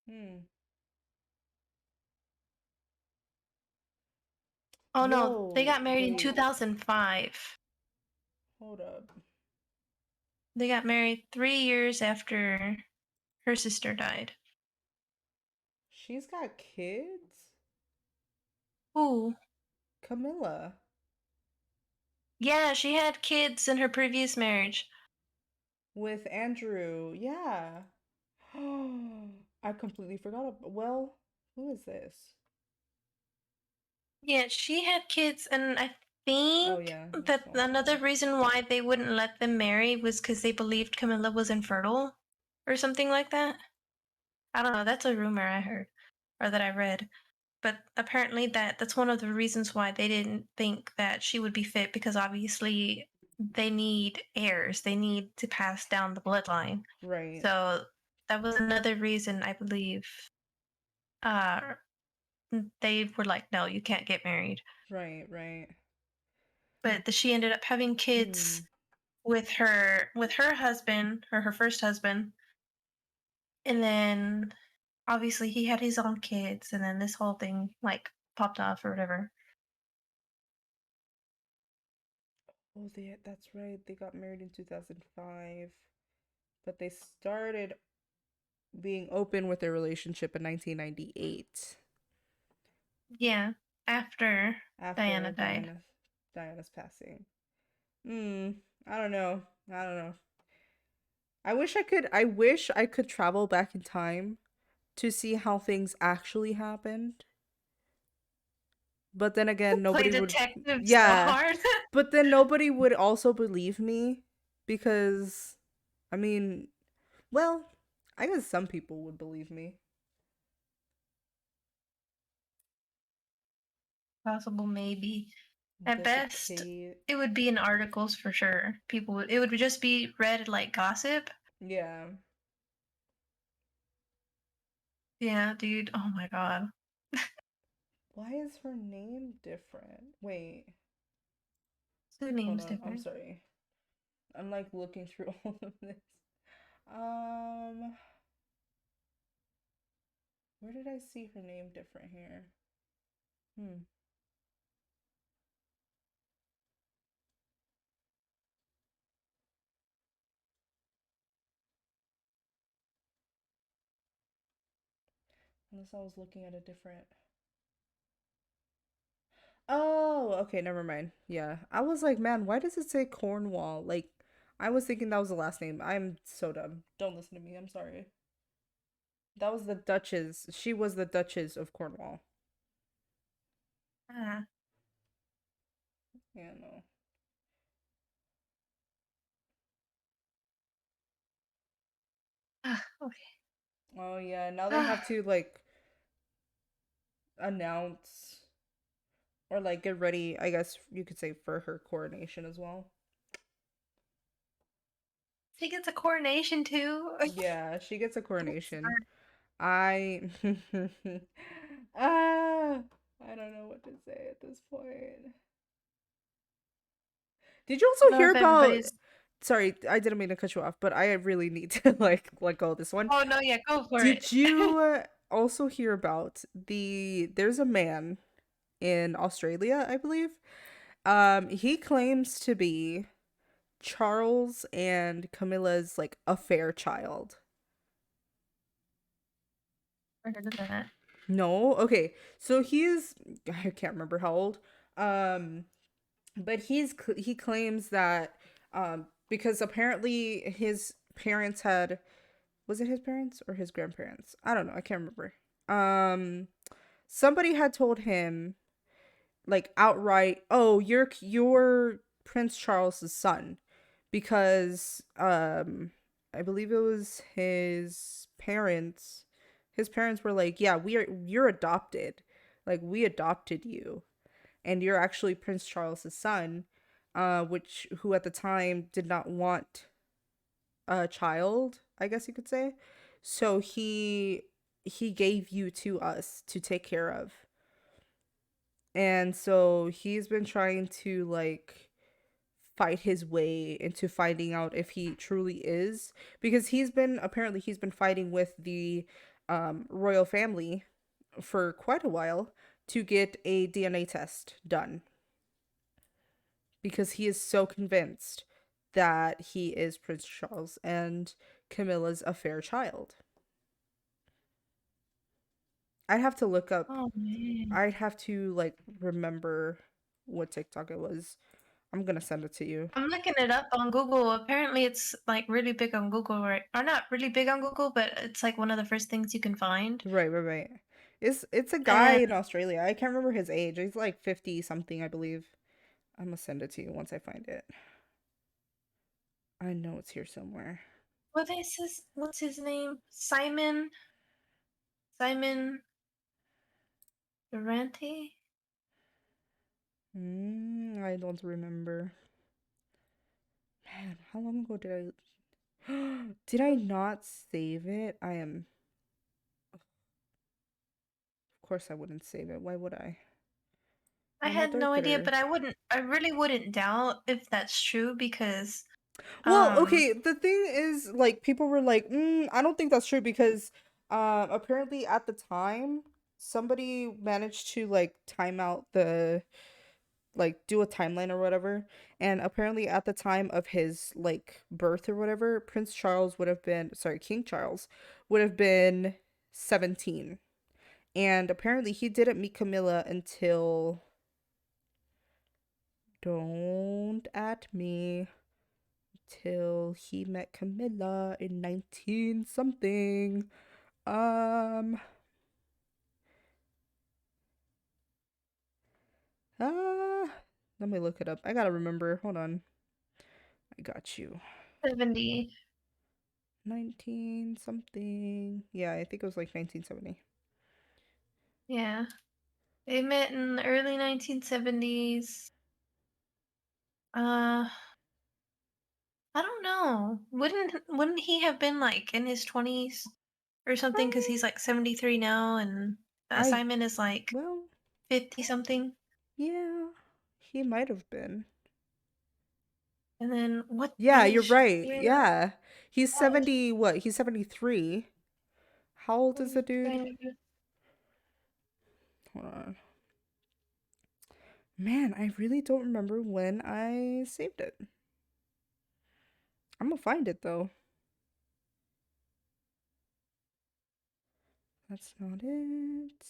Hmm. Oh no, they Yo, got married in wait, 2005. hold up. They got married 3 years after her sister died. She's got kids? Ooh. Camilla. Yeah, she had kids in her previous marriage. With Andrew. Yeah. I completely forgot. Well, who is this? Yeah, she had kids, and I Oh, think yeah, this that one's another her. reason why they wouldn't let them marry was because they believed Camilla was infertile or something like that. I don't know. That's a rumor I heard or that I read. But apparently that's one of the reasons why they didn't think that she would be fit because obviously they need heirs. They need to pass down the bloodline. Right, So that was another reason I believe uh they were like, no, you can't get married. right. But she ended up having kids Hmm. with her husband or her first husband, and then obviously he had his own kids, and then this whole thing like popped off or whatever. Oh, that's right. They got married in 2005, but they started being open with their relationship in 1998 Yeah, after Diana after died. Diana's passing. Hmm. I don't know. I don't know. I wish I could travel back in time to see how things actually happened. But then again, Play nobody would, detective so yeah, hard. but then nobody would also believe me because, I mean, well, I guess some people would believe me. Possible, maybe. At The best, decay, it would be in articles for sure. It would just be read like gossip. yeah. Yeah, dude. Oh my god. Why is her name different? Wait, Two hold names on. I'm different. sorry. I'm like looking through all of this. Um, where did I see her name different here? Hmm. Unless I was looking at a different. Oh, okay, never mind. Yeah. I was like, man, why does it say Cornwall? Like, I was thinking that was the last name. I'm so dumb. Don't listen to me. I'm sorry. That was the Duchess. She was the Duchess of Cornwall. Ah. Yeah, no. Okay. Oh, yeah. Now they I have to, like, announce or, like, get ready, I guess you could say, for her coronation as well. think it's a coronation too. Yeah, she gets a coronation. Sorry. I. ah, I don't know what to say at this point. Did you I don't also know hear if about? everybody's. Sorry, I didn't mean to cut you off, but I really need to like let go of this one. Oh no, yeah, go for it. Did you also hear about there's a man. in Australia, I believe. He claims to be Charles and Camilla's like affair child. I heard of that. No, okay. So he's I can't remember how old. Um, but he claims that because apparently his parents had, was it his parents or his grandparents? I don't know. I can't remember. Um, somebody had told him like outright, "Oh, you're Prince Charles's son," because I believe it was his parents. His parents were like, "Yeah, you're adopted. Like we adopted you, and you're actually Prince Charles's son." Which who at the time did not want a child, I guess you could say. So he gave you to us to take care of. And so he's been trying to like fight his way into finding out if he truly is, because he's been fighting with the royal family for quite a while to get a DNA test done, because he is so convinced that he is Prince Charles and Camilla's affair child. I'd have to look up, Oh man. I'd have to like remember what TikTok it was. I'm gonna send it to you. I'm looking it up on Google. Apparently, it's like really big on Google, right? Or not really big on Google, but it's like one of the first things you can find. Right, right, right. It's a And guy then in Australia. I can't remember his age. He's like 50 something, I believe. I'm gonna send it to you once I find it. I know it's here somewhere. what's his name? Simon Durante? I don't remember. Man, how long ago did I did I not save it? I am, of course I wouldn't save it. Why would I? I had no idea, Motherfucker. but I really wouldn't doubt if that's true because Well, um okay, the thing is, like, people were like, I don't think that's true because apparently at the time somebody managed to like time out the, like do a timeline or whatever, and apparently at the time of his like birth or whatever, Prince Charles would have been, sorry, King Charles would have been 17. And apparently he didn't meet Camilla until, don't at me, till he met Camilla in 19 something. Um, ah, let me look it up. I gotta remember. Hold on. I got you. 70. 19 something. Yeah, I think it was like 1970. Yeah. They met in the early 1970s. Uh I don't know. Wouldn't he have been like in his 20s or something cuz he's Um, like 73 now and I, Simon is like well, 50 something. yeah, he might have been. And then what Yeah, you're age right. did Yeah. He's uh, 70, what? He's 73. How old is the dude? Hold on. Man, I really don't remember when I saved it. I'm gonna find it though. That's not it.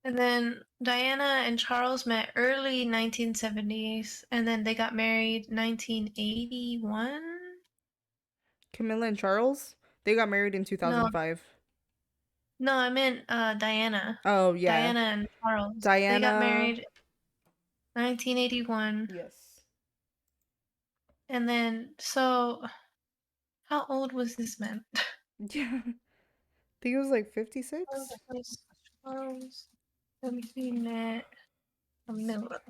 And then Diana and Charles met early 1970s, and then they got married 1981. Camilla and Charles, they got married in No, 2005. no, I meant Diana. Oh, yeah. Diana and Charles. They got Diana. married 1981. Yes. And then, so how old was this man? Yeah. I think it was like 56. Charles, let me see, met Camilla.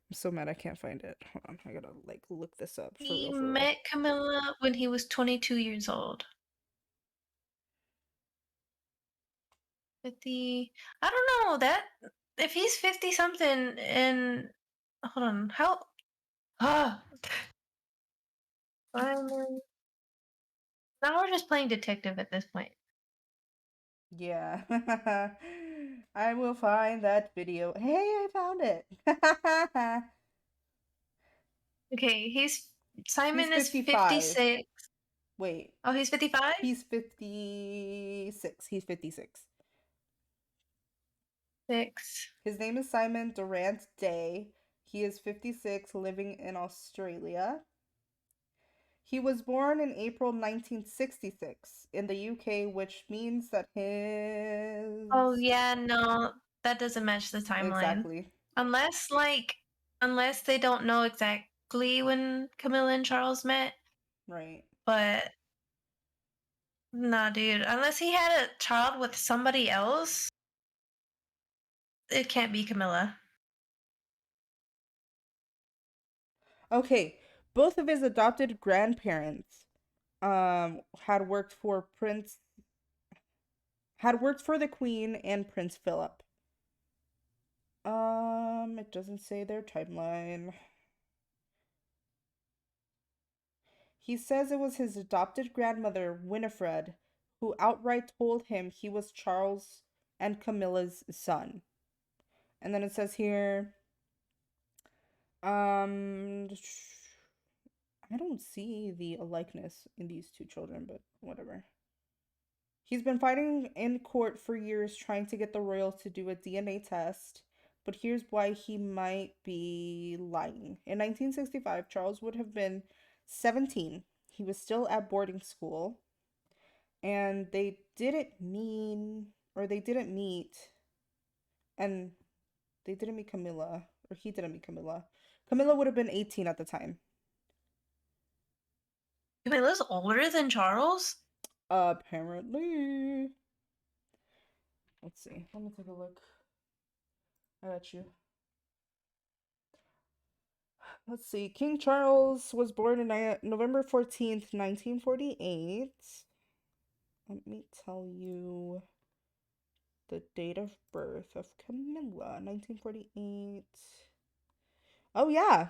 I'm so mad I can't find it. Hold on. I gotta like look this up for He real, for real. met Camilla when he was 22 years old. 50. I don't know that if he's 50 something and hold on, how ah Simon. Now we're just playing detective at this point. Yeah. I will find that video. Hey, I found it. Okay, He's Simon is 55. 56. Wait. Oh, he's 55? He's 56. He's 56. 6. His name is Simon Durant Day. He is 56, living in Australia. He was born in April 1966 in the UK, which means that Oh, his. yeah, no, that doesn't match the timeline. Exactly. Unless, unless they don't know exactly when Camilla and Charles met, Right. but nah, dude. Unless he had a child with somebody else, it can't be Camilla. Okay. Both of his adopted grandparents had worked for the Queen and Prince Philip. It doesn't say their timeline. He says it was his adopted grandmother, Winifred, who outright told him he was Charles and Camilla's son. And then it says here, um, I don't see the likeness in these two children, but whatever. He's been fighting in court for years trying to get the royals to do a DNA test, but here's why he might be lying. In 1965, Charles would have been 17. He was still at boarding school, and they didn't meet, and they didn't meet Camilla, or he didn't meet Camilla. Camilla would have been 18 at the time. Camilla's older than Charles? Apparently. Let's see. Let me take a look. I got you. Let's see. King Charles was born on November 14th, 1948. Let me tell you the date of birth of Camilla, 1948. Oh, yeah.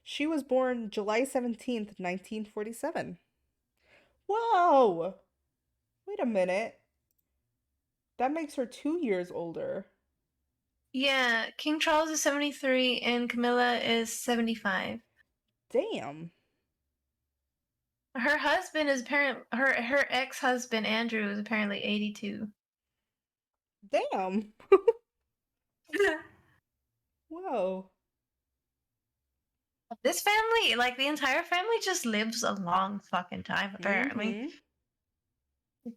She was born July 17th, 1947. Whoa! Wait a minute. That makes her 2 years older. Yeah, King Charles is 73 and Camilla is 75. Damn. Her husband is her ex-husband Andrew is apparently 82. Damn. Whoa. This family, like the entire family, just lives a long fucking time, apparently. Mm-hmm.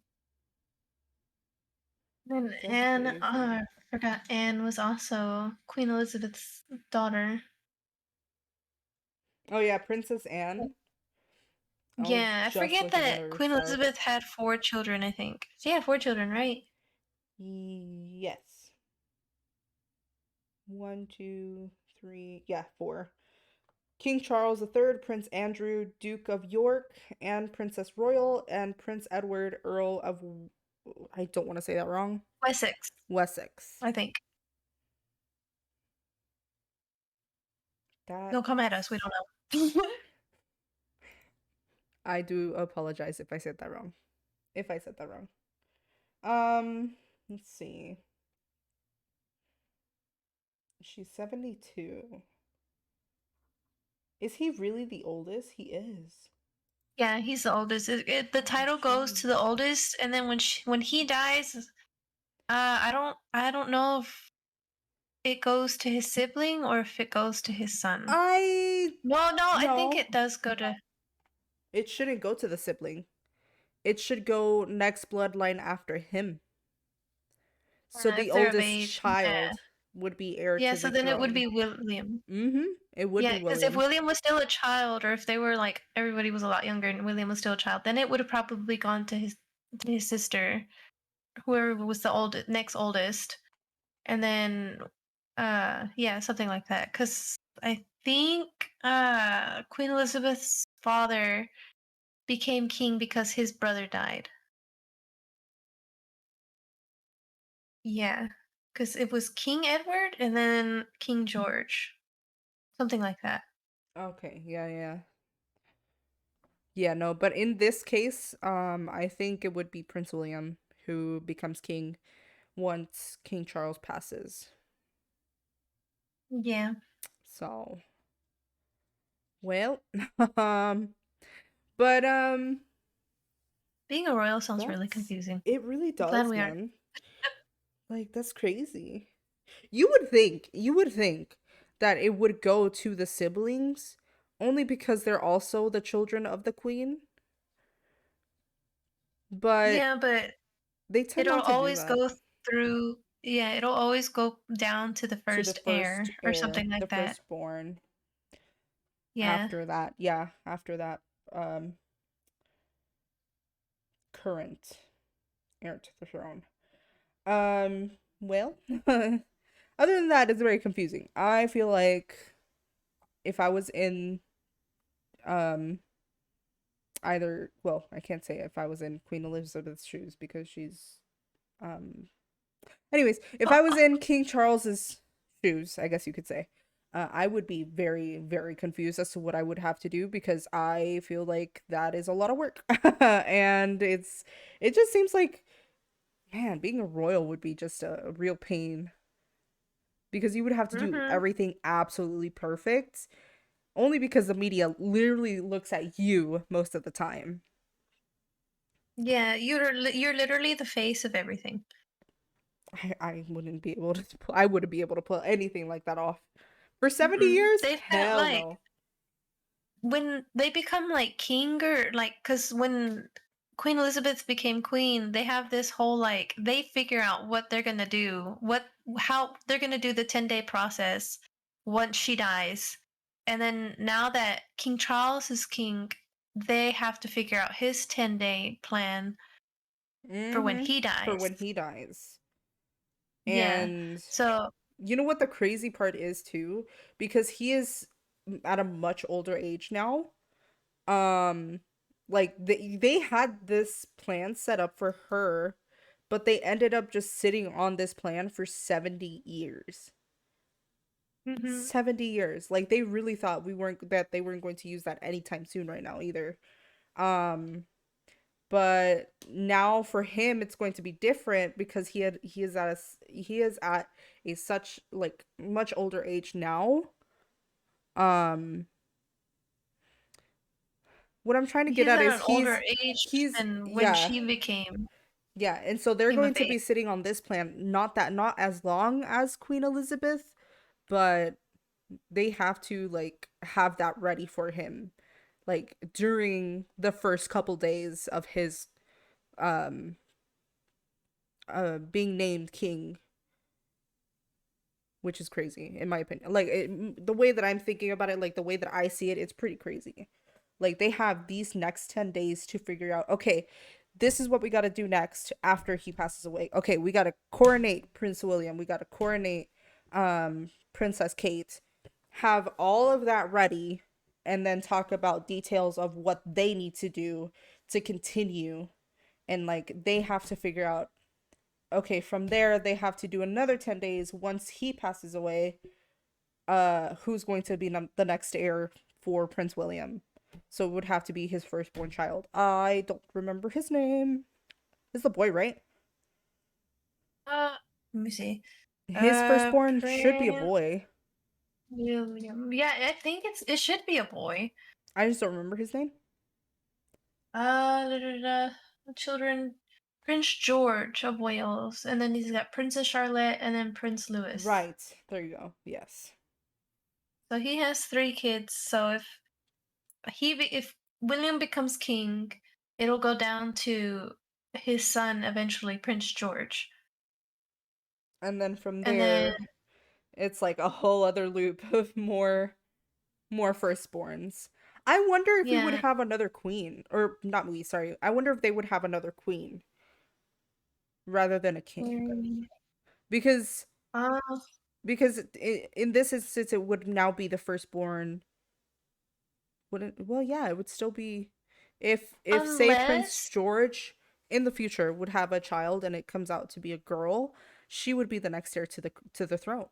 And That's Anne, crazy. I forgot Anne was also Queen Elizabeth's daughter. Oh yeah, Princess Anne. I was Yeah, I just forget looking at that her Queen stuff. Elizabeth had 4 children, I think. She had 4 children, right? Yes. One, two, three. Yeah, four. King Charles III, Prince Andrew, Duke of York, and Princess Royal, and Prince Edward, Earl of. I don't want to say that wrong. Wessex, Wessex. I think. That. Don't come at us, we don't know. I do apologize if I said that wrong. If I said that wrong. Let's see. She's 72. Is he really the oldest? He is. Yeah, he's the oldest. The Oh, title goes to the jeez. oldest, and then when he dies, I don't know if it goes to his sibling or if it goes to his son. I No, no, I think no. it does go to It shouldn't go to the sibling. It should go next bloodline after him. So the if they're of oldest age. Yeah, child would be heir yeah. to So the then it would throne. be William. Mm-hmm. It would Yeah, be because if William. William was still a child, or if they were like everybody was a lot younger and William was still a child, then it would have probably gone to his sister, whoever was the next oldest, and then yeah, something like that. Because I think Queen Elizabeth's father became king because his brother died. Yeah, because it was King Edward and then King George, something like that. Okay, yeah, yeah. Yeah, no, but in this case, I think it would be Prince William who becomes king once King Charles passes. Yeah. So, well, um, but Being a royal sounds really that's confusing. it. Really I'm glad does, we aren't. man. Like that's crazy. You would think that it would go to the siblings only because they're also the children of the queen, but Yeah, but they tend it'll not to do always that go through, yeah, it'll always go down to the to the first first heir or heir, something the like that. firstborn. Yeah. After that, yeah, after that, um, current heir to the throne. Well, other than that, it's very confusing. I feel like if I was in, um, either, well, I can't say if I was in Queen Elizabeth's shoes because she's, um, anyways, if I was in King Charles's shoes, I guess you could say, I would be very, very confused as to what I would have to do because I feel like that is a lot of work. And it just seems like, man, being a royal would be just a real pain because you would have to do Mm-hmm. everything absolutely perfect only because the media literally looks at you most of the time. Yeah, you're literally the face of everything. I wouldn't be able to I wouldn't be able to pull anything like that off. For 70 Mm-mm. years? They've got Hell like no. when they become like king or like because when Queen Elizabeth became queen, they have this whole like they figure out what they're gonna do, what how they're gonna do the 10-day process once she dies. And then now that King Charles is king, they have to figure out his 10-day plan for when Mm-hmm. he For dies. when he dies. Yeah. And So, you know what the crazy part is too? Because he is at a much older age now. Um, like they had this plan set up for her, but they ended up just sitting on this plan for 70 years. mhm. 70 years. Like they really thought they weren't going to use that anytime soon right now either. Um, but now for him it's going to be different because he is at a such like much older age now. Um, what I'm trying to get He's at at is an older age he's than when yeah. she became Yeah, and so they're came going of to age. be sitting on this plan not as long as Queen Elizabeth, but they have to like have that ready for him like during the first couple days of his um being named king, which is crazy in my opinion. Like the way that I'm thinking about it, like the way that I see it, it's pretty crazy. Like they have these next 10 days to figure out, okay, this is what we got to do next after he passes away. Okay, we got to coronate Prince William. We got to coronate Princess Kate. Have all of that ready and then talk about details of what they need to do to continue, and like they have to figure out, okay, from there they have to do another 10 days once he passes away, who's going to be the next heir for Prince William. So it would have to be his firstborn child. I don't remember his name. It's the boy, right? Let me see. His firstborn should be a Prince boy. William. Yeah, I think it should be a boy. I just don't remember his name. Da, da, da. Children, Prince George of Wales, and then he's got Princess Charlotte, and then Prince Louis. Right. There you go. Yes. So he has 3 kids. So if William becomes king, it'll go down to his son eventually, Prince George, And then from and then there, it's like a whole other loop of more firstborns. I wonder if we would yeah. have another queen, or not we, sorry. I wonder if they would have another queen rather than a king. Mm, Because uh, in this instance it would now be the firstborn. Wouldn't, well, yeah, it would still be if say Prince unless George in the future would have a child and it comes out to be a girl, she would be the next heir to the throne.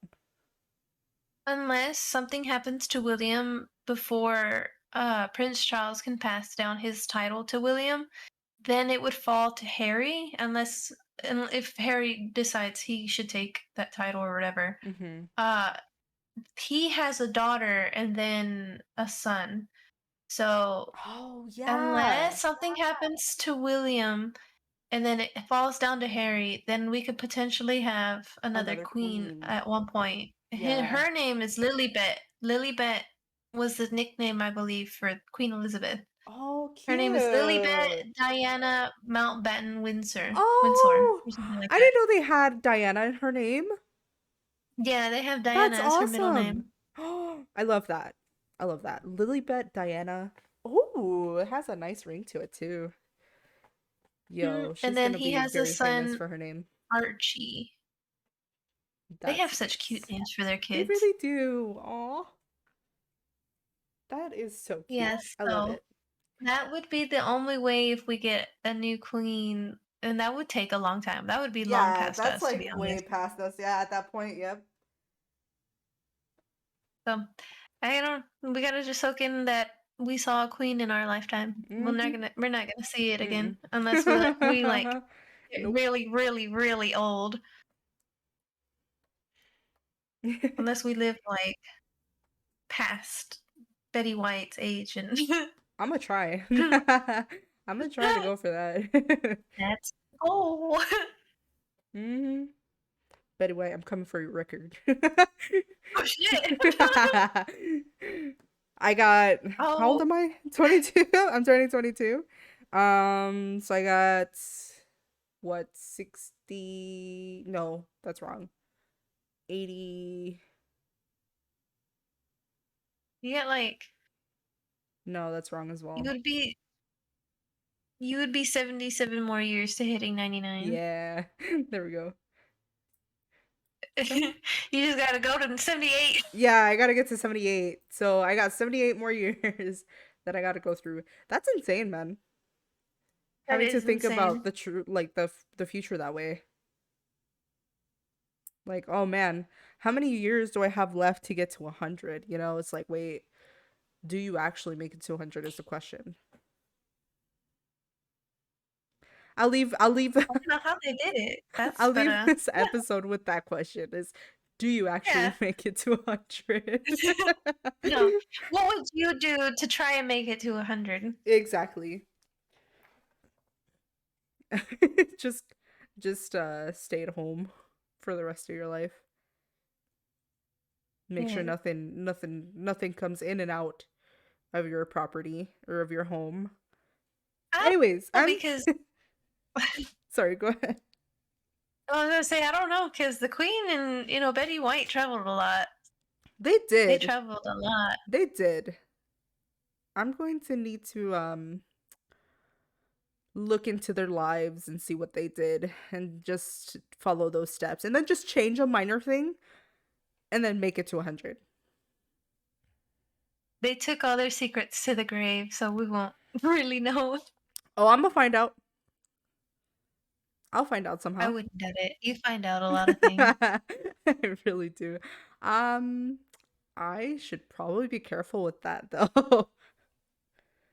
unless something happens to William before Prince Charles can pass down his title to William, then it would fall to Harry, unless and if Harry decides he should take that title or whatever. Mm-hmm. Uh, he has a daughter and then a son. So Oh yeah. unless something happens to William and then it falls down to Harry, then we could potentially have another Another queen queen. at one point. Yeah. Her name is Lilibet. Lilibet was the nickname, I believe, for Queen Elizabeth. Oh, Her name is cute. Lilibet Diana Mountbatten Windsor, Oh, or something like I that. didn't know they had Diana in her name. Yeah, they have Diana That's as her middle awesome. name. Oh, I love that. I love that. Lilibet Diana. Oh, it has a nice ring to it too. Yo, And she's then gonna he be has a very famous son, for her name. Archie. They have That's such cute nice. names for their They kids. really do. Aw, that is so cute. Yes, I love so it. that would be the only way if we get a new queen, and that would take a long time. That would be long Yeah, past that's us, to like be way honest. past us. Yeah, at that point, yep. So I don't. We gotta just soak in that we saw a queen in our lifetime. Mm-hmm. We're not gonna see it Mm-mm. again unless we like get Nope. really, really, really old. Unless we live like past Betty White's age, and I'm gonna try. I'm gonna try to go for that. that's oh hmm Betty White, I'm coming for your record. oh shit. I got, how old Oh, am I? 22. I'm turning 22. So I got what, 60? No, that's wrong. 80. you get like No, that's wrong as you well. would be you would be 77 more years to hitting 99. Yeah. There we go. You Some just gotta go to 78. Yeah, I gotta get to 78. So I got 78 more years that I gotta go through. That's insane, man. That Having to is think about insane. the true, like the future that way. Like, oh man, how many years do I have left to get to 100? You know, it's like, wait, do you actually make it to 100 is the question. I'll leave I don't know how they did it. That's I'll but leave this episode with that question is, do you yeah. actually make it to 100? No. What would you do to try and make it to 100? Exactly. just stay at home for the rest of your life. Make sure Yeah. nothing comes in and out of your property or of your home. I Anyways, don't know I'm because sorry, go ahead. I was gonna say I don't know because the Queen and Betty White traveled a lot. They They did. traveled a lot. They did. I'm going to need to look into their lives and see what they did and just follow those steps and then just change a minor thing and then make it to 100. They took all their secrets to the grave, so we won't really know. Oh, I'm gonna find out. I'll find out I somehow. wouldn't doubt it. You find out a lot of things. I really do. Um, I should probably be careful with that though.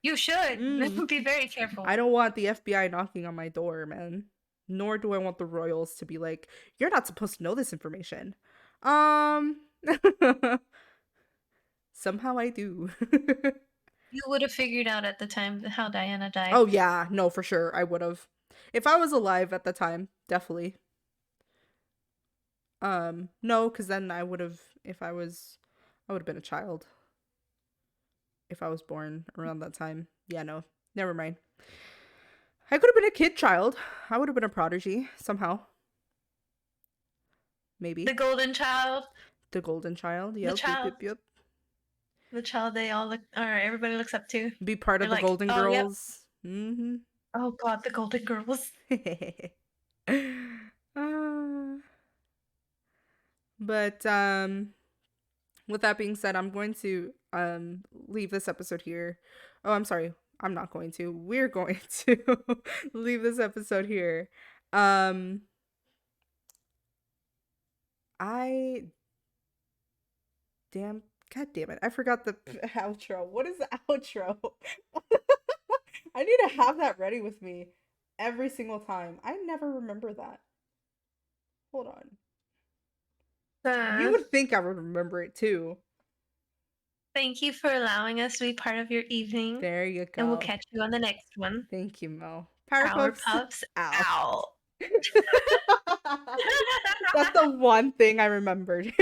You should mm, be very careful. I don't want the FBI knocking on my door, man. Nor do I want the royals to be like, "You're not supposed to know this information." Um, somehow I do. You would have figured out at the time how Diana died. Oh yeah, no, for sure I would have. If I was alive at the time, definitely. No, because then I would have. If I would have been a child. If I was born around that time. Yeah, no, never mind. I could have been a kid child. I would have been a prodigy somehow. The Maybe. golden child, The golden child. the Yep, yep, child, yep, yep. the child they all look or everybody looks up to. Be part They're of the like, Golden oh yep, Girls. Mm-hmm. oh god, the golden girls. uh, but with that being said, I'm going to leave this episode here. Oh, I'm sorry. I'm not going to. We're going to leave this episode here. Um I damn God damn it. I forgot the outro. What is the outro? I need to have that ready with me every single time. I never remember that. Hold on. You Uh, would think I would remember it too. Thank you for allowing us to be part of your evening, There you and we'll go. catch you on the next one. Thank you, Mo. Powerpuffs Powerpuffs out. out. That's the one thing I remembered.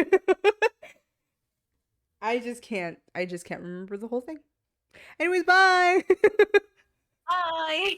I just can't remember the whole thing. Anyways, bye. Bye.